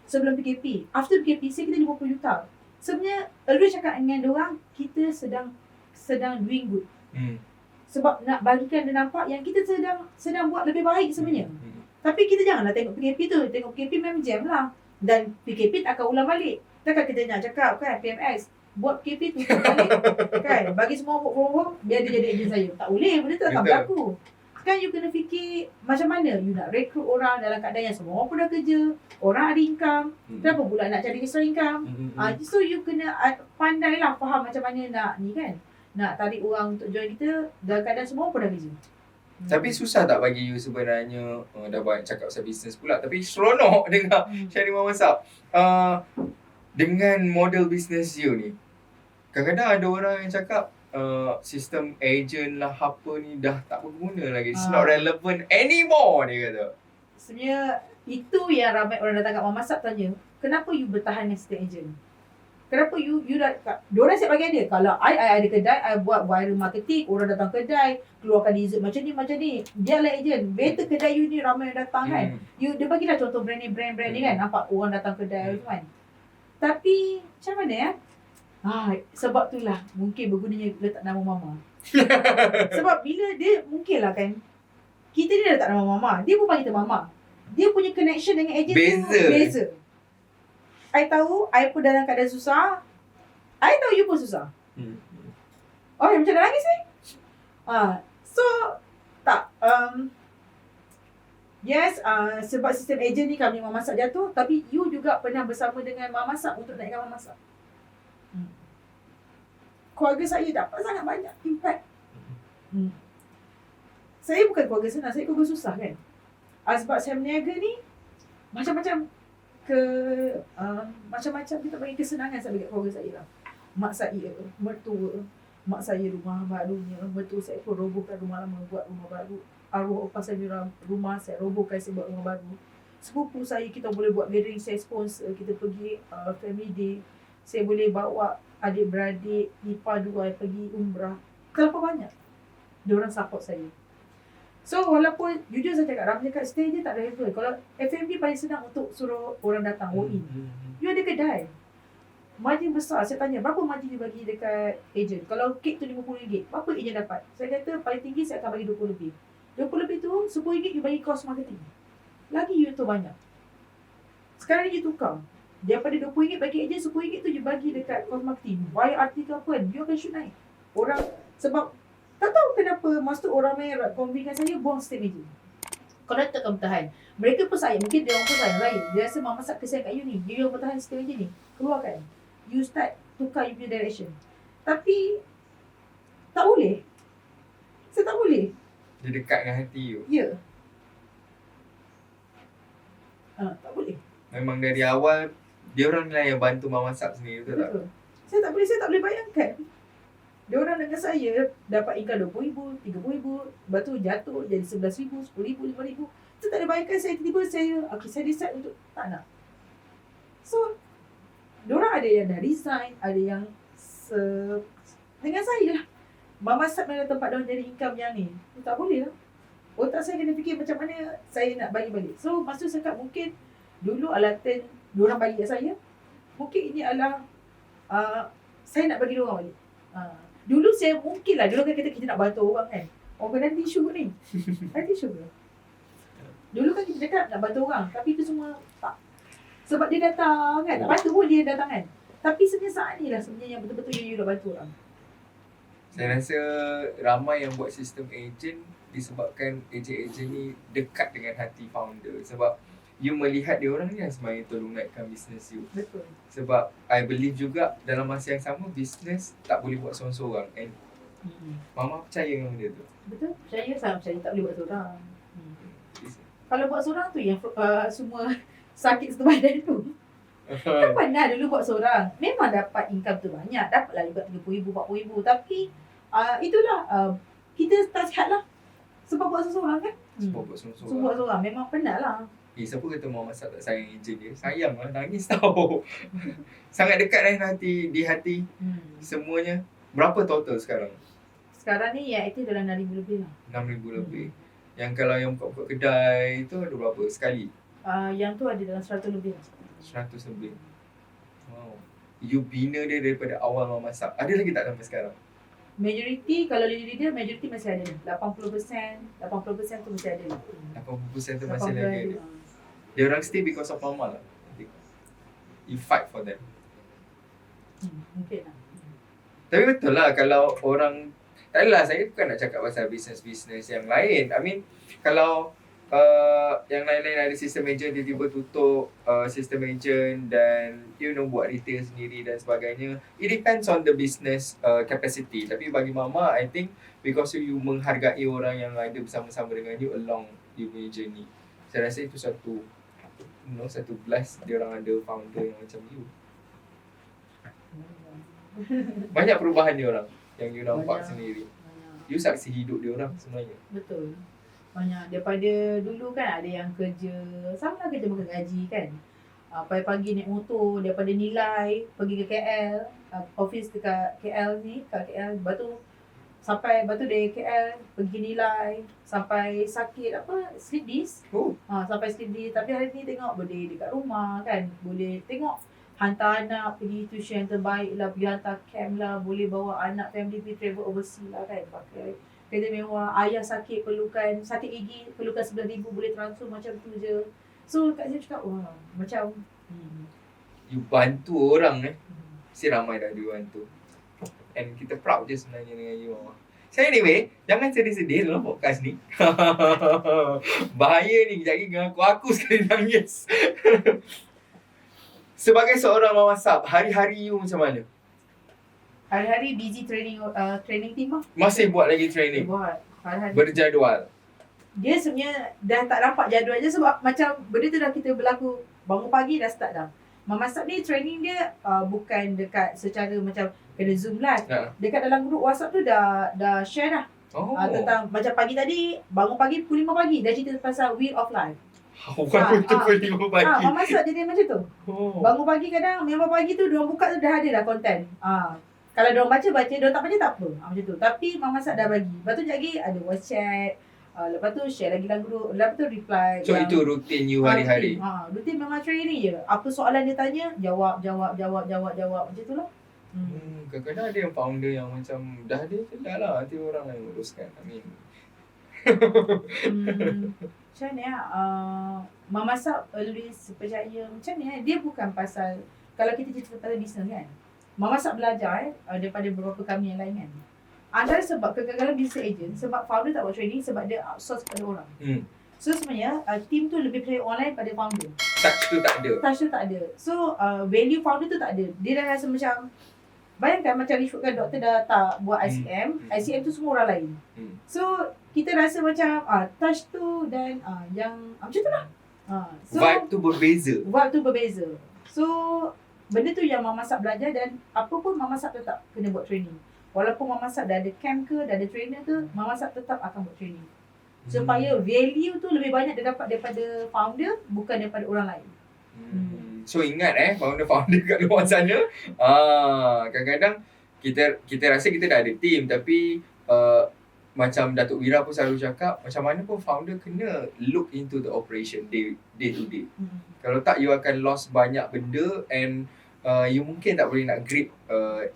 Sebelum PKP. After PKP, kita 50 juta. Sebenarnya, always cakap dengan diorang, kita sedang doing good. Sebab nak bagikan dia nampak yang kita sedang buat lebih baik sebenarnya. Tapi kita janganlah tengok PKP tu. Tengok PKP memang jam lah. Dan PKP tak akan ulang balik. Takkan kita nak cakap kan, PMS, buat PKP tu balik. Kan, bagi semua work biar dia jadi ejen saya. Tak boleh, benda tu akan berlaku. Kan you kena fikir macam mana you nak rekrut orang dalam keadaan yang semua orang pun dah kerja, orang ada income, kenapa pula nak cari extra income? So you kena pandai lah, faham macam mana nak ni kan, nak tarik orang untuk join kita dalam keadaan semua orang pun dah kerja. Tapi susah tak bagi you sebenarnya, dah banyak cakap pasal bisnes pula, tapi seronok dengar Shani Mama Sat. Dengan model bisnes you ni, kadang-kadang ada orang yang cakap sistem agent lah apa ni dah tak berguna lagi. It's not relevant anymore, dia kata. Sebenarnya itu yang ramai orang datang kat Mama Sat tanya, kenapa you bertahan dengan sistem agent? Kenapa you dah, diorang siap bagi dia. Kalau I ada kedai, I buat viral marketing, orang datang kedai, keluarkan dessert macam ni. Dia lah agent. Better kedai you ni ramai yang datang kan. Dia bagilah contoh brand ni kan. Nampak orang datang kedai tu kan. Tapi macam mana ya? Sebab itulah mungkin bergunanya letak nama Mama. Sebab bila dia mungkin lah kan, kita ni dah letak nama Mama, dia pun panggil kita Mama. Dia punya connection dengan agent beza. I tahu, I pun dalam keadaan susah. I tahu you pun susah. Macam dah nangis ni? So, tak. Yes, sebab sistem agent ni kami Mama Sat jatuh, tapi you juga pernah bersama dengan Mama Sat untuk naikkan Mama Sat. Keluarga saya dapat sangat banyak impact. Saya bukan keluarga senang, saya keluarga susah kan. Sebab saya berniaga ni macam-macam macam-macam kita bagi kesenangan saya bagi keluarga saya lah. Mak saya, mertua, mak saya rumah barunya, mertua saya pun robohkan rumah lama, buat rumah baru. Arwah opah saya rumah saya robohkan, saya buat rumah baru. Sepupu saya, kita boleh buat gathering, saya sponsor, kita pergi family day. Saya boleh bawa adik-beradik, ipar dua pergi umrah. Terlalu banyak. Diorang support saya. So walaupun jujur saya cakap, ramai cakap stay je tak ada level. Kalau F&B paling senang untuk suruh orang datang walk in. You ada kedai, margin besar. Saya tanya, berapa margin you bagi dekat agent? Kalau kek tu RM50, berapa agent dapat? Saya kata paling tinggi saya akan bagi RM20 lebih. RM20 lebih tu, RM10 you bagi cost marketing. Lagi you tu banyak. Sekarang ni you tukar. Daripada RM20 bagi agent, RM10 tu you bagi dekat cost marketing. Bayar artikel apa, you akan shoot naik. Orang, sebab tak tahu kenapa masa tu orang main convince saya buang sistem agent. Kalau tak akan bertahan. Mereka pun sayang, mungkin dia orang pun sayang lain. Dia rasa Mama Sat kesian kat you ni. You yang bertahan sistem agent ni. Keluarkan. You start tukar you punya direction. Tapi Tak boleh. Saya tak boleh. Dia dekat dengan hati you. Ya. Tak boleh. Memang dari awal dia orang lah yang bantu Mama Sab sendiri, betul tak? Betul. Saya tak boleh bayangkan. Dia orang dengan saya dapat income RM20,000, RM30,000, lepas tu jatuh jadi RM11,000, RM10,000, RM5,000. Saya tak boleh bayangkan, saya tiba-tiba saya decide untuk tak nak. So, diorang ada yang dah resign, ada yang dengan saya lah. Mama Sab dalam tempat diorang jadi income yang ni. Tak boleh lah. Otak saya kena fikir macam mana saya nak bagi balik. So, masa tu saya cakap mungkin dulu alatan diorang bagi kat saya. Mungkin ini adalah saya nak bagi diorang balik. Dulu saya mungkin lah, dulu kan kita nak bantu orang kan. Orang nanti syukur ni. Nanti syukur. Dulu kan kita cakap nak bantu orang. Tapi itu semua tak. Sebab dia datang kan. Tak bantu pun dia datang kan. Tapi sebenarnya saat ni lah sebenarnya yang betul-betul you nak bantu orang. Saya rasa ramai yang buat sistem agent disebabkan agent-agent ni dekat dengan hati founder. Sebab you melihat dia orang ni yang sebenarnya tolong naikkan bisnes you. Betul. Sebab I believe juga dalam masa yang sama bisnes tak boleh buat seorang-seorang. And Mama percaya dengan benda tu. Betul. Saya sangat percaya tak boleh buat seorang. Kalau buat seorang tu yang semua sakit satu badan tu. Kan pernah dulu buat seorang. Memang dapat income tu banyak. Dapatlah juga RM30,000, RM40,000. Tapi itulah kita tak sihat lah. Sebab buat seorang kan. Sebab buat seorang-seorang. Sebab buat seorang. Memang penat lah. Siapa kata Mama Sab tak sayang agent dia? Sayang lah, nangis tau. Sangat dekat dengan di hati semuanya. Berapa total sekarang? Sekarang ni yang aktif dalam 6,000 lebih lah. 6,000 lebih. Yang kalau yang buka kedai tu ada berapa sekali? Yang tu ada dalam 100 lebih lah. 100 lebih. Wow. You bina dia daripada awal Mama Sab. Ada lagi tak sampai sekarang? Majority, kalau leader, majority masih ada. 80% tu masih ada. 80% tu masih lagi ada. Dia orang stay because of Mama lah. You fight for them. Mungkin lah. Tapi betul lah kalau orang, tak adalah saya bukan nak cakap pasal bisnes-bisnes yang lain. I mean, kalau yang lain-lain ada sistem agent, tiba-tiba tutup sistem agent dan buat retail sendiri dan sebagainya. It depends on the business capacity. Tapi bagi Mama, I think because you menghargai orang yang ada bersama-sama dengan you along you punya journey. Saya rasa itu satu blast dia orang ada founder yang macam you. Banyak perubahan dia orang yang you nampak sendiri. You saksi hidup dia orang sebenarnya. Betul. Banyak. Daripada dulu kan ada yang kerja, sama lah kerja makan gaji kan. Pagi-pagi naik motor daripada Nilai pergi ke KL, office dekat KL ni, kat KL. Lepas tu dari KL pergi Nilai sampai sakit sleep disc. Sampai sleep disc. Tapi hari ni tengok boleh dekat rumah kan. Boleh tengok hantar anak pergi tuition yang terbaik lah, pergi hantar camp lah, boleh bawa anak family pergi travel overseas lah kan. Pakai kereta mewah, ayah sakit gigi perlukan 9,000 boleh transfer macam tu je. So kat saya cakap macam you bantu orang si ramai dah you bantu. And kita proud je sebenarnya dengan you. So anyway, jangan sedih-sedih dalam podcast ni. Bahaya ni, kejap lagi dengan aku sekali nangis. Sebagai seorang Mama Sab, hari-hari you macam mana? Hari-hari busy training team lah. Masih buat lagi training? Buat. Hari-hari. Berjadual? Dia sebenarnya dah tak nampak jadual je sebab macam benda tu dah kita berlaku. Bangun pagi dah start dah. Mama Sab ni training dia bukan dekat secara macam kena Zoom live. Dekat dalam grup WhatsApp tu dah share dah. Tentang macam pagi tadi, bangun pagi pukul 5 pagi dah cerita pasal Wheel of Life. Pukul 5 pagi. Mama Sab jadi macam tu. Bangun pagi kadang, memang pagi tu diorang buka tu dah ada dah konten. Kalau diorang baca, diorang tak baca tak apa. Macam tu. Tapi Mama Sab dah bagi. Lepas tu lagi ada voice chat. Lepas tu share lagi dalam grup. Lepas tu reply. So itu rutin you hari-hari? Rutin memang training je. Apa soalan dia tanya, jawab. Macam tu lah. Kadang-kadang ada yang founder yang macam dah lah. Nanti orang yang uruskan. Macam ni Mama Sab always percaya macam ni dia bukan pasal, kalau kita cerita pasal bisnes kan, Mama Sab belajar daripada beberapa kami yang lain kan. Antara sebab kegagalan business agent, sebab founder tak buat training, sebab dia outsource kepada orang. So sebenarnya team tu lebih percaya online pada founder. Touch tu tak ada. So value founder tu tak ada. Dia dah rasa macam bayangkan macam Rishwood kan, doktor dah tak buat ICM. ICM tu semua orang lain. So kita rasa macam touch tu dan yang macam tu lah. So Vibe tu berbeza. Vibe tu berbeza. So benda tu yang Mama Sab belajar, dan apa pun Mama Sab tetap kena buat training. Walaupun Mama Sab dah ada camp ke, dah ada trainer ke, Mama Sab tetap akan buat training. Supaya value tu lebih banyak dia dapat daripada founder, bukan daripada orang lain. So ingat founder kat luar sana, kadang-kadang kita rasa kita dah ada team, tapi macam Datuk Wira pun selalu cakap, macam mana pun founder kena look into the operation day to day. Kalau tak, you akan lost banyak benda, and you mungkin tak boleh nak grip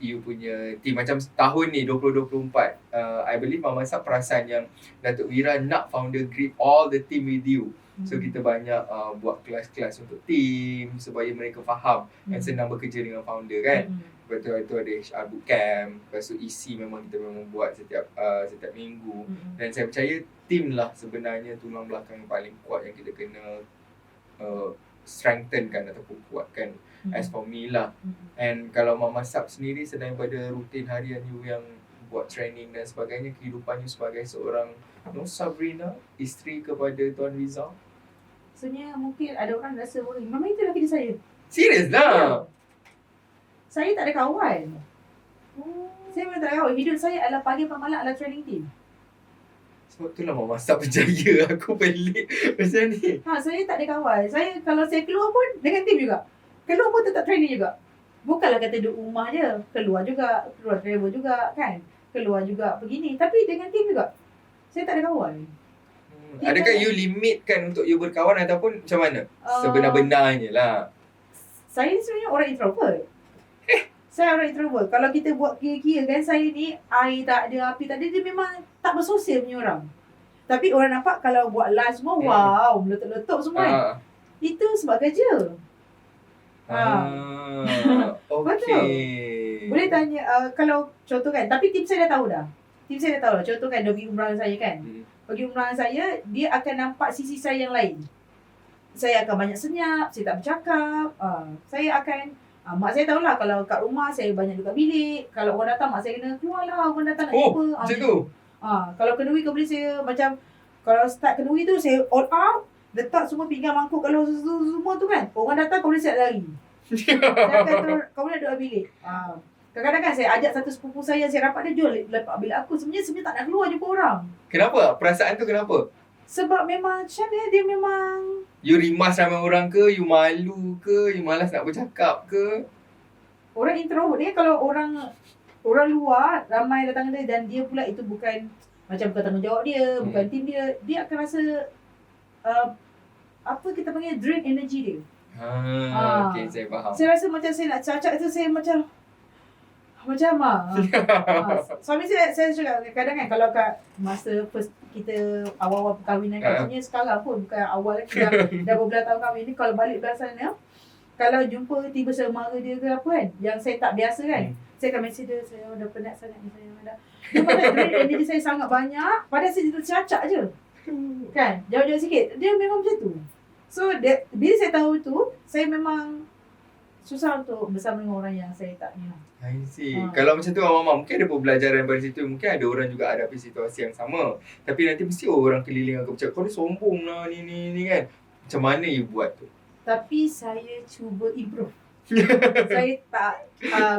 you punya team. Macam tahun ni 2024, I believe Mama Sab perasan yang Datuk Wira nak founder grip all the team with you. So kita banyak buat kelas-kelas untuk team supaya mereka faham dan senang bekerja dengan founder kan. Lepas tu ada HR bootcamp, lepas tu EC memang kita memang buat setiap minggu. Dan saya percaya team lah sebenarnya tulang belakang yang paling kuat yang kita kena strengthenkan ataupun kuatkan. As for me lah. And kalau Mama Sab sendiri, selain pada rutin harian you yang buat training dan sebagainya, kehidupan you sebagai seorang Sabrina, isteri kepada Tuan Rizal. Sebenarnya mungkin ada orang rasa worry, memang itu laki dia saya. Serius lah? Saya tak ada kawan. Saya memang tak ada kawan. Hidup saya adalah pagi sampai malam adalah training team. Sebab tu lah Mama Sab berjaya. Aku pelik macam ni. Saya tak ada kawan. Kalau saya keluar pun dengan team juga. Keluar pun tetap training juga. Bukanlah kata duduk rumah je. Keluar juga. Keluar travel juga kan. Keluar juga begini. Tapi dengan team juga. Saya tak ada kawan. Adakah you limitkan untuk you berkawan ataupun macam mana? Sebenar-benarnya lah. Saya sebenarnya orang introvert. Saya orang introvert. Kalau kita buat kira-kira kan, saya ni air tak ada, api tak ada, dia memang tak bersosial punya orang. Tapi orang nampak kalau buat lunch semua, wow, meletup-letup semua kan. Itu sebab kerja. Okay. Boleh tanya, kalau contoh kan, tapi tim saya dah tahu dah. Tim saya dah tahu lah. Contoh kan, dia pergi umrah saya kan. Pergi umrah saya, dia akan nampak sisi saya yang lain. Saya akan banyak senyap, saya tak bercakap. Saya akan, mak saya tahulah kalau kat rumah saya banyak duduk kat bilik. Kalau orang datang, mak saya kena keluar lah, orang datang nak jumpa. Macam tu? Kalau kenduri boleh saya macam, kalau start kenduri tu saya all out, letak semua pinggan mangkuk kalau semua tu kan. Orang datang kau boleh siap lari. Saya akan terus, kau boleh duduk kat bilik. Kadang-kadang kan saya ajak satu sepupu saya rapat, dia jual lepak bilik aku. Sebenarnya tak nak keluar jumpa orang. Kenapa? Perasaan tu kenapa? Sebab memang macam mana, dia memang... You rimas ramai orang ke? You malu ke? You malas nak bercakap ke? Orang introvert dia, kalau orang luar ramai datang dia dan dia pula itu bukan macam bukan tanggungjawab dia, bukan tim dia, dia akan rasa apa kita panggil drain energy dia. Okay, saya faham. Saya rasa macam saya nak cakap tu, saya macam suami saya cakap kadang kan, kalau kat masa first kita awal-awal perkahwinan kan, sebenarnya sekarang pun bukan awal lagi, dah beberapa tahun kahwin ni, kalau balik belah sana, kalau jumpa tiba semara dia ke apa kan, yang saya tak biasa kan, saya akan mesej dia, saya dah penat sangat ni, saya dah. Dia pada drain energy saya sangat banyak, padahal saya cacak je. Kan, jauh-jauh sikit. Dia memang macam tu. So, bila saya tahu tu, saya memang susah untuk bersama dengan orang yang saya tak ni. I see. Kalau macam tu Mama, mungkin ada pembelajaran dari situ. Mungkin ada orang juga hadapi situasi yang sama. Tapi nanti mesti orang keliling aku bercakap, kau ni sombong lah ni kan. Macam mana you buat tu? Tapi saya cuba improve. Saya tak,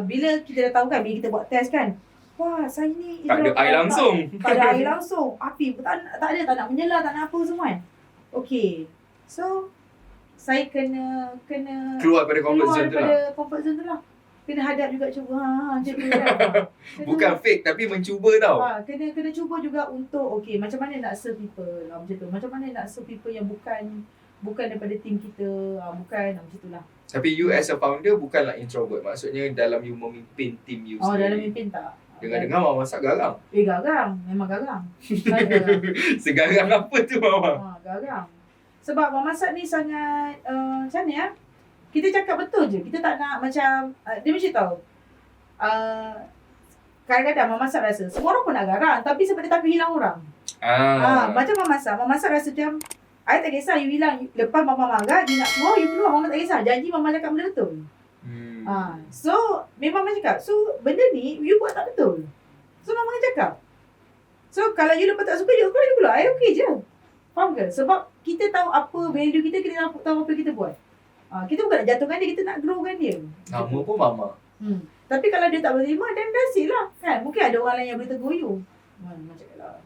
bila kita dah tahu kan, bila kita buat test kan, wah saya ni tak ada air langsung. Tak ada air langsung. Api pun tak ada, tak nak menyala, tak nak apa semua kan. Okay. So, saya kena keluar pada comfort zone tu lah. Comfort zone tu lah. Kena hadap juga cuba. Macam tu kan. Bukan fake tapi mencuba tau. Kena cuba juga untuk okay, macam mana nak serve people macam tu. Macam mana nak serve people yang bukan daripada team kita. Bukan macam tu lah. Tapi you as a founder bukanlah introvert. Maksudnya dalam you memimpin team you sendiri. Dalam memimpin tak. Dengar-dengar Mama masak garang. Garang. Memang garang. Segarang apa tu Mama? Garang. Sebab memasak ni sangat macam ni ya. Kita cakap betul je. Kita tak nak macam dia mesti tahu. Kadang-kadang memasak rasa semua orang pun nak garang, tapi sebab dia takut hilang orang. Macam memasak rasa macam I tak kisah you hilang, lepas mama marah dia nak keluar, you keluar, mama tak kisah. Janji mama cakap benda betul. So memang Mama cakap, so benda ni you buat tak betul. So Mama cakap, so kalau you lepas tak suka, you keluar, you keluar. I okay je. Faham ke? Sebab kita tahu apa value kita, kita tahu apa kita buat. Kita bukan nak jatuhkan dia, kita nak growkan dia. Nama pun Mama. Tapi kalau dia tak boleh terima, then that's it lah. Kan? Mungkin ada orang lain yang boleh tegur you. Macam lah.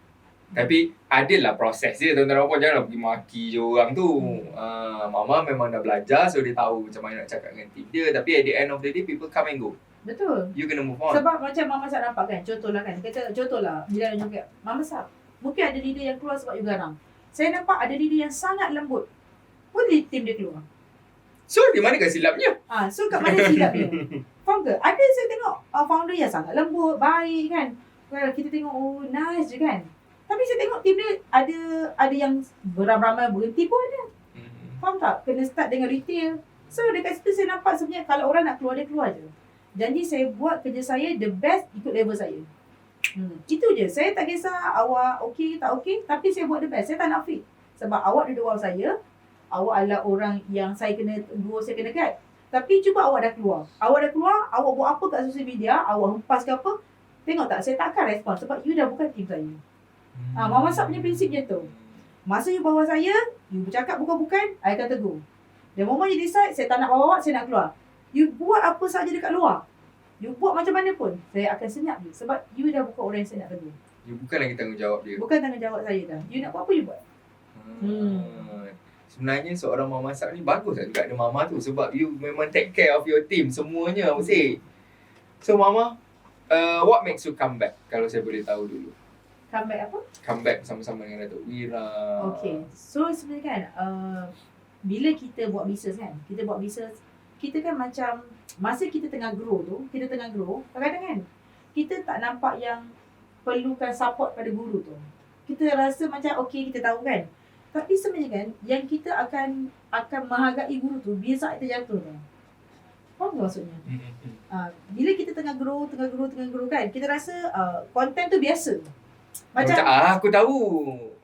Tapi adalah proses dia, tuan-tuan dan puan, janganlah pergi maki je orang tu. Mama memang dah belajar, so dia tahu macam mana nak cakap dengan tim dia. Tapi at the end of the day, people come and go. Betul. You kena move on. Sebab macam Mama Sab nampak kan, contohlah kan. Contohlah, bila dia cakap, Mama Sab, mungkin ada leader yang keluar sebab you garang. Saya nampak ada leader yang sangat lembut. Pun tim dia keluar. So, di mana kan silapnya? So kat mana silap dia? Faham ke? Ada saya tengok founder yang sangat lembut, baik kan. Kita tengok, oh nice je kan. Tapi saya tengok tim dia ada yang beramai-ramai berhenti pun ada. Faham tak? Kena start dengan retail. So dekat situ saya nampak sebenarnya kalau orang nak keluar, dia keluar je. Janji saya buat kerja saya the best ikut level saya. Itu je. Saya tak kisah awak okey tak okey, tapi saya buat the best. Saya tak nak fit. Sebab awak duduk bawah saya. Awak adalah orang yang saya kena tegur, saya kena guide. Tapi cuba awak dah keluar. Awak buat apa kat social media, awak hempas ke apa, tengok tak, saya tak akan respon sebab you dah bukan tim saya. Mama Sab punya prinsip je tu. Masa you bawah saya, you bercakap bukan-bukan, I akan tegur. Dan moment you decide, saya tak nak bawa awak, saya nak keluar. You buat apa saja dekat luar. You buat macam mana pun, saya akan senyap je. Sebab you dah bukan orang yang saya nak tegur. You bukan lagi tanggungjawab dia. Bukan tanggungjawab saya dah. You nak buat apa, you buat. Sebenarnya seorang mama masak ni bagus lah juga ada mama tu. Sebab you memang take care of your team. Semuanya mesti. So Mama, what makes you come back? Kalau saya boleh tahu dulu. Come back apa? Come back bersama-sama dengan Datuk Wira. Okay. So sebenarnya kan, bila kita buat bisnes kan, kita kan macam, masa kita tengah grow, kadang-kadang kan, kita tak nampak yang perlukan support pada guru tu. Kita rasa macam okay, kita tahu kan. Tapi sebenarnya kan, yang kita akan menghargai guru tu bila saat kita jatuh tu. Faham tak maksudnya? Bila kita tengah grow kan, kita rasa konten tu biasa. Macam aku tahu.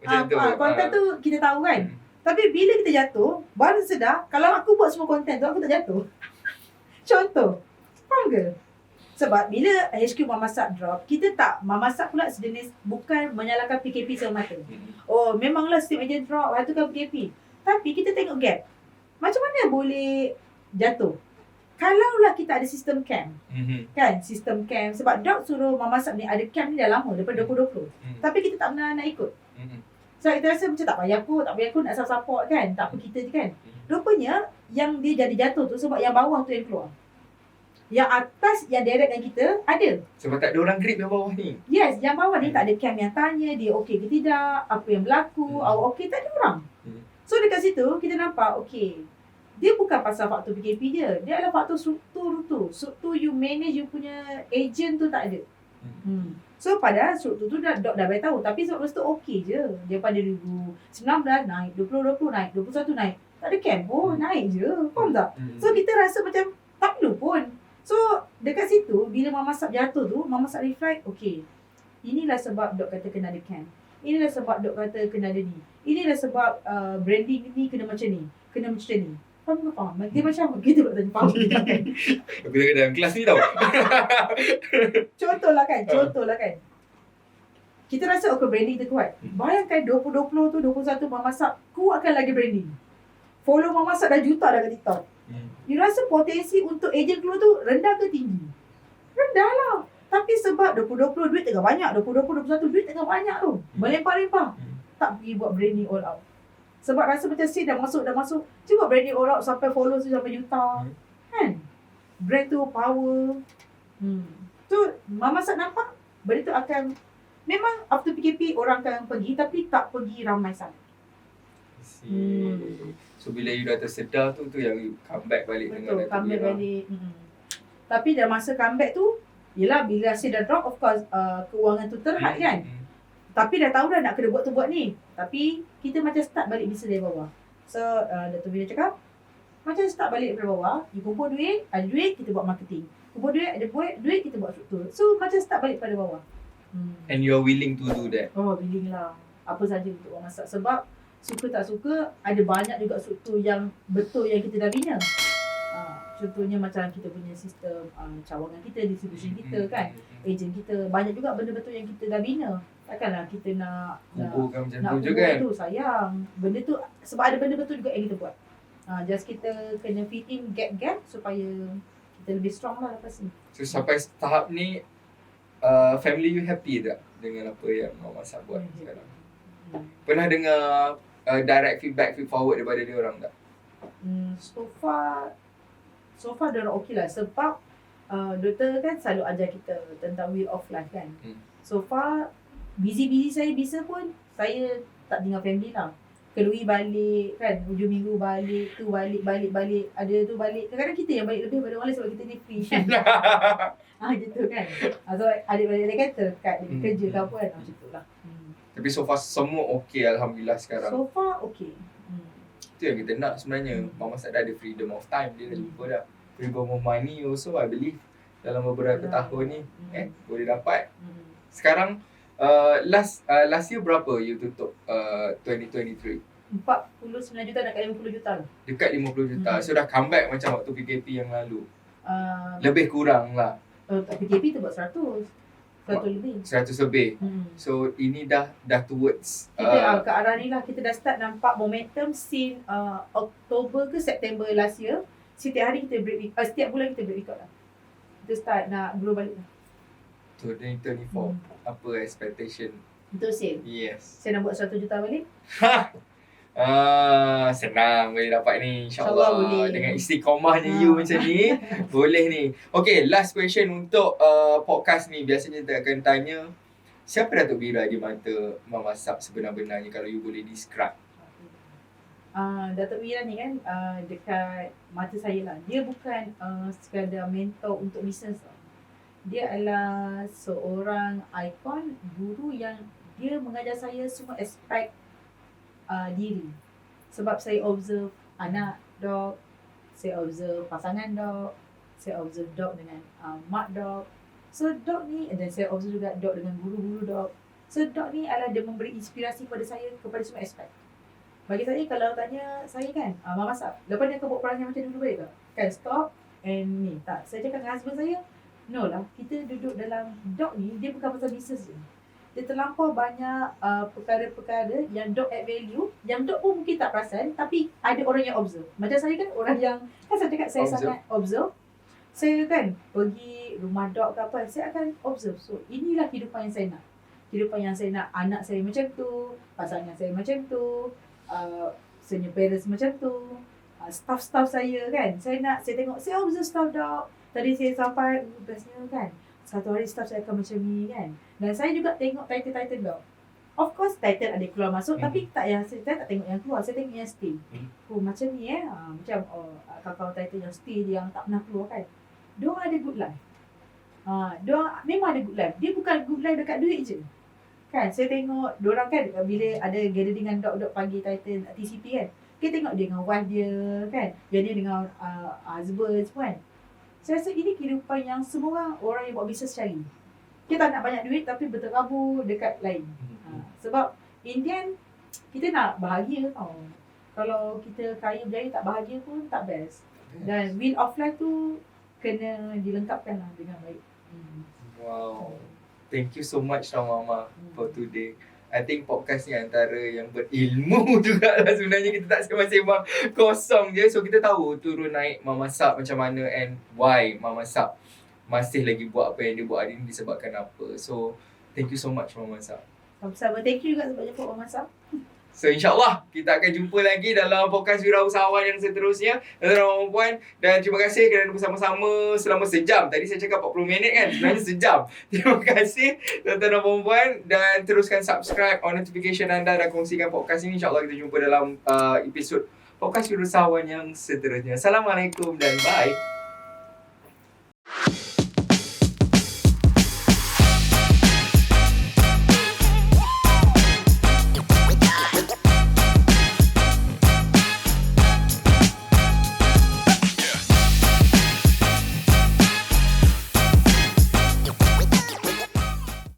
Macam tu. Konten tu kita tahu kan. Tapi bila kita jatuh, baru sedar kalau aku buat semua konten tu, aku tak jatuh. Contoh. Faham ke? Sebab bila HQ Mama Sab drop, kita tak, Mama Sab pula sejenis bukan menyalahkan PKP semata. Oh, memanglah sistem agent drop, waktu kan PKP. Tapi kita tengok gap. Macam mana boleh jatuh? Kalaulah kita ada sistem camp. Kan, sistem camp. Sebab Doc suruh Mama Sab ni ada camp ni dah lama, daripada 2020. Tapi kita tak pernah nak ikut. So kita rasa macam tak payah kot nak support kan. Tak apa kita je kan. Rupanya, yang dia jadi jatuh tu sebab yang bawah tu yang keluar. Yang atas yang direct dengan kita ada. Sebab tak ada orang grip yang bawah ni. Yes, yang bawah ni tak ada camp yang tanya dia okey ke tidak, apa yang berlaku, awak okey, tak ada orang. So dekat situ kita nampak okey. Dia bukan pasal faktor PKP je. Dia adalah faktor struktur tu. Struktur you manage you punya agent tu tak ada. So padahal struktur tu dah bagi tahu, tapi struktur tu okey je. Dia pada 2019 naik, 2020 naik, 21 naik. Tak ada camp pun, naik je. Faham tak? So kita rasa macam tak perlu pun. So, dekat situ, bila Mama Sab jatuh tu, Mama Sab reflect, okay, inilah sebab Dok kata kena ada camp. Inilah sebab Dok kata kena ada ni. Inilah sebab branding ni kena macam ni. Kena macam ni. Faham ke faham? Dia macam, kita buat tanya faham. Aku tengok dalam kelas ni tau. Contohlah kan. Kita rasa, okay, branding kita kuat. Bayangkan 2020 tu, 2021 Mama Sab, kuatkan lagi branding. Follow Mama Sab dah juta dah kat TikTok. You rasa potensi untuk agent keluar tu rendah ke tinggi? Rendah lah. Tapi sebab 2020 duit tengah banyak, 2020-2021 duit tengah banyak tu. Melempar-lempar. Tak pergi buat branding all out. Sebab rasa macam dah masuk. Cuba branding all out sampai followers tu sampai juta. Kan? Brand tu power. Tu Mama Sab nampak benda tu akan, memang after PKP orang akan pergi tapi tak pergi ramai sangat. So bila you dah tersedar tu yang you comeback balik. Betul, dengan comeback balik. Tapi dah masa comeback tu, yelah bila hasil dah drop, of course keuangan tu terhad kan. Tapi dah tahu dah nak kena buat tu buat ni. Tapi kita macam start balik bisnes dari bawah. So Dato' Wira cakap, macam start balik dari bawah, you kumpul duit, ada duit kita buat marketing. Kumpul duit, ada duit kita buat struktur. So macam start balik pada bawah. And you're willing to do that? Oh, willing lah. Apa saja untuk orang masak. Sebab suka tak suka, ada banyak juga struktur yang betul yang kita dah bina. Contohnya macam kita punya sistem cawangan kita, distribution kita kan, ejen kita. Banyak juga benda betul yang kita dah bina. Takkanlah kita nak Kumpulkan macam nak tu je kan. tu sayang. Benda tu sebab ada benda betul juga yang kita buat. Just kita kena fit in gap-gap supaya kita lebih strong lah lepas ni. So sampai tahap ni family you happy tak dengan apa yang Mama Sab buat sekarang? Pernah dengar direct feedback feed forward daripada dia orang tak? So far dia orang okey lah sebab doktor kan selalu ajar kita tentang wheel of life kan. So far busy saya bisa pun saya tak tinggal family lah. Kelui balik kan, hujung minggu balik, tu balik, ada tu balik. Kadang-kadang kita yang balik lebih daripada orang lain sebab kita ni free kan. Gitu kan. So adik-adik dia kan terdekat dia kerja ke apa kan, macam tu lah. Tapi so far semua okey Alhamdulillah sekarang. So far okey. Itu yang kita nak sebenarnya. Mama Sab dah ada freedom of time, dia dah jumpa dah. Freedom of money also I believe dalam beberapa tahun ni boleh dapat. Sekarang last year berapa you tutup 2023? 49 juta nak kat 50 juta lah. Dekat 50 juta. So dah comeback macam waktu PKP yang lalu. Lebih kurang lah. PKP tu buat 100 lebih. 100 lebih. So ini dah towards kita ke arah ni lah. Kita dah start nampak momentum since Oktober ke September last year. Setiap hari kita break setiap bulan kita break record lah. Kita start nak grow balik lah. 2024. Apa expectation? Betul same. Yes. Saya nak buat 100 juta balik. Senang boleh dapat ni InsyaAllah InsyaAllah boleh. dengan istiqomahnya you macam ni boleh ni. Okay, last question untuk podcast ni. Biasanya kita akan tanya, siapa Datuk Bira di mata Mama Sab sebenar-benarnya kalau you boleh describe? Datuk Bira ni kan dekat mata saya lah. Dia bukan sekadar mentor untuk bisnes tau. Dia adalah seorang ikon, guru yang dia mengajar saya semua aspek diri. Sebab saya observe anak dog, saya observe pasangan dog, saya observe dog dengan mak dog. So dog ni, dan saya observe juga dog dengan guru-guru dog. So dog ni adalah dia memberi inspirasi pada saya kepada semua aspek. Bagi saya, kalau tanya saya kan, Mama Sab, lepas ni akan buat perangai macam dulu boleh tak? Kan stop and ni. Tak, saya cakap dengan husband saya, no lah, kita duduk dalam dog ni, dia bukan pasal bisnes je. Dia terlampau banyak perkara-perkara yang dog add value, yang dog pun mungkin tak perasan, tapi ada orang yang observe. Macam saya kan orang yang, kan saya cakap saya sangat observe. Saya kan pergi rumah dog ke apa, saya akan observe. So inilah kehidupan yang saya nak. Kehidupan yang saya nak, anak saya macam tu, pasangan saya macam tu, senior parents macam tu, staff-staff saya kan. Saya tengok, saya observe staff dog. Tadi saya sampai, bestnya kan, satu hari staff saya akan macam ni kan. Dan saya juga tengok title-title dog. Of course title ada keluar masuk, tapi tak yang saya tak tengok yang keluar, saya tengok yang stay. Macam ni macam kakak title yang stay, yang tak pernah keluar kan. Diorang ada good life. Diorang memang ada good life. Dia bukan good life dekat duit je. Kan, saya tengok diorang kan bila ada gathering dengan dog-dog pagi title TCP kan. Kita tengok dia dengan wife dia kan. Dia dengan husband semua kan. Saya rasa ini kehidupan yang semua orang yang buat bisnes cari. Kita tak nak banyak duit tapi berterabur dekat lain. Sebab Indian, kita nak bahagia tau. Kalau kita kaya berjaya tak bahagia pun tak best. Dan wheel of life tu kena dilengkapkan lah dengan baik. Wow. Thank you so much Mama for today. I think podcast ni antara yang berilmu jugalah sebenarnya. Kita tak sembang-sembang kosong je. So kita tahu turun naik Mama Sab macam mana and why Mama Sab masih lagi buat apa yang dia buat hari ni disebabkan apa. So thank you so much Mama Sab. Sama-sama. Thank you juga sebab jemput Mama Sab. So insyaAllah kita akan jumpa lagi dalam podcast Wirausahawan yang seterusnya, tuan-tuan dan puan. Dan terima kasih kerana bersama-sama selama sejam. Tadi saya cakap 40 minit kan, sebenarnya sejam. Terima kasih tuan-tuan dan puan. Dan teruskan subscribe, on notification anda dan kongsikan podcast ini. InsyaAllah kita jumpa dalam episod podcast Wirausahawan yang seterusnya. Assalamualaikum dan bye.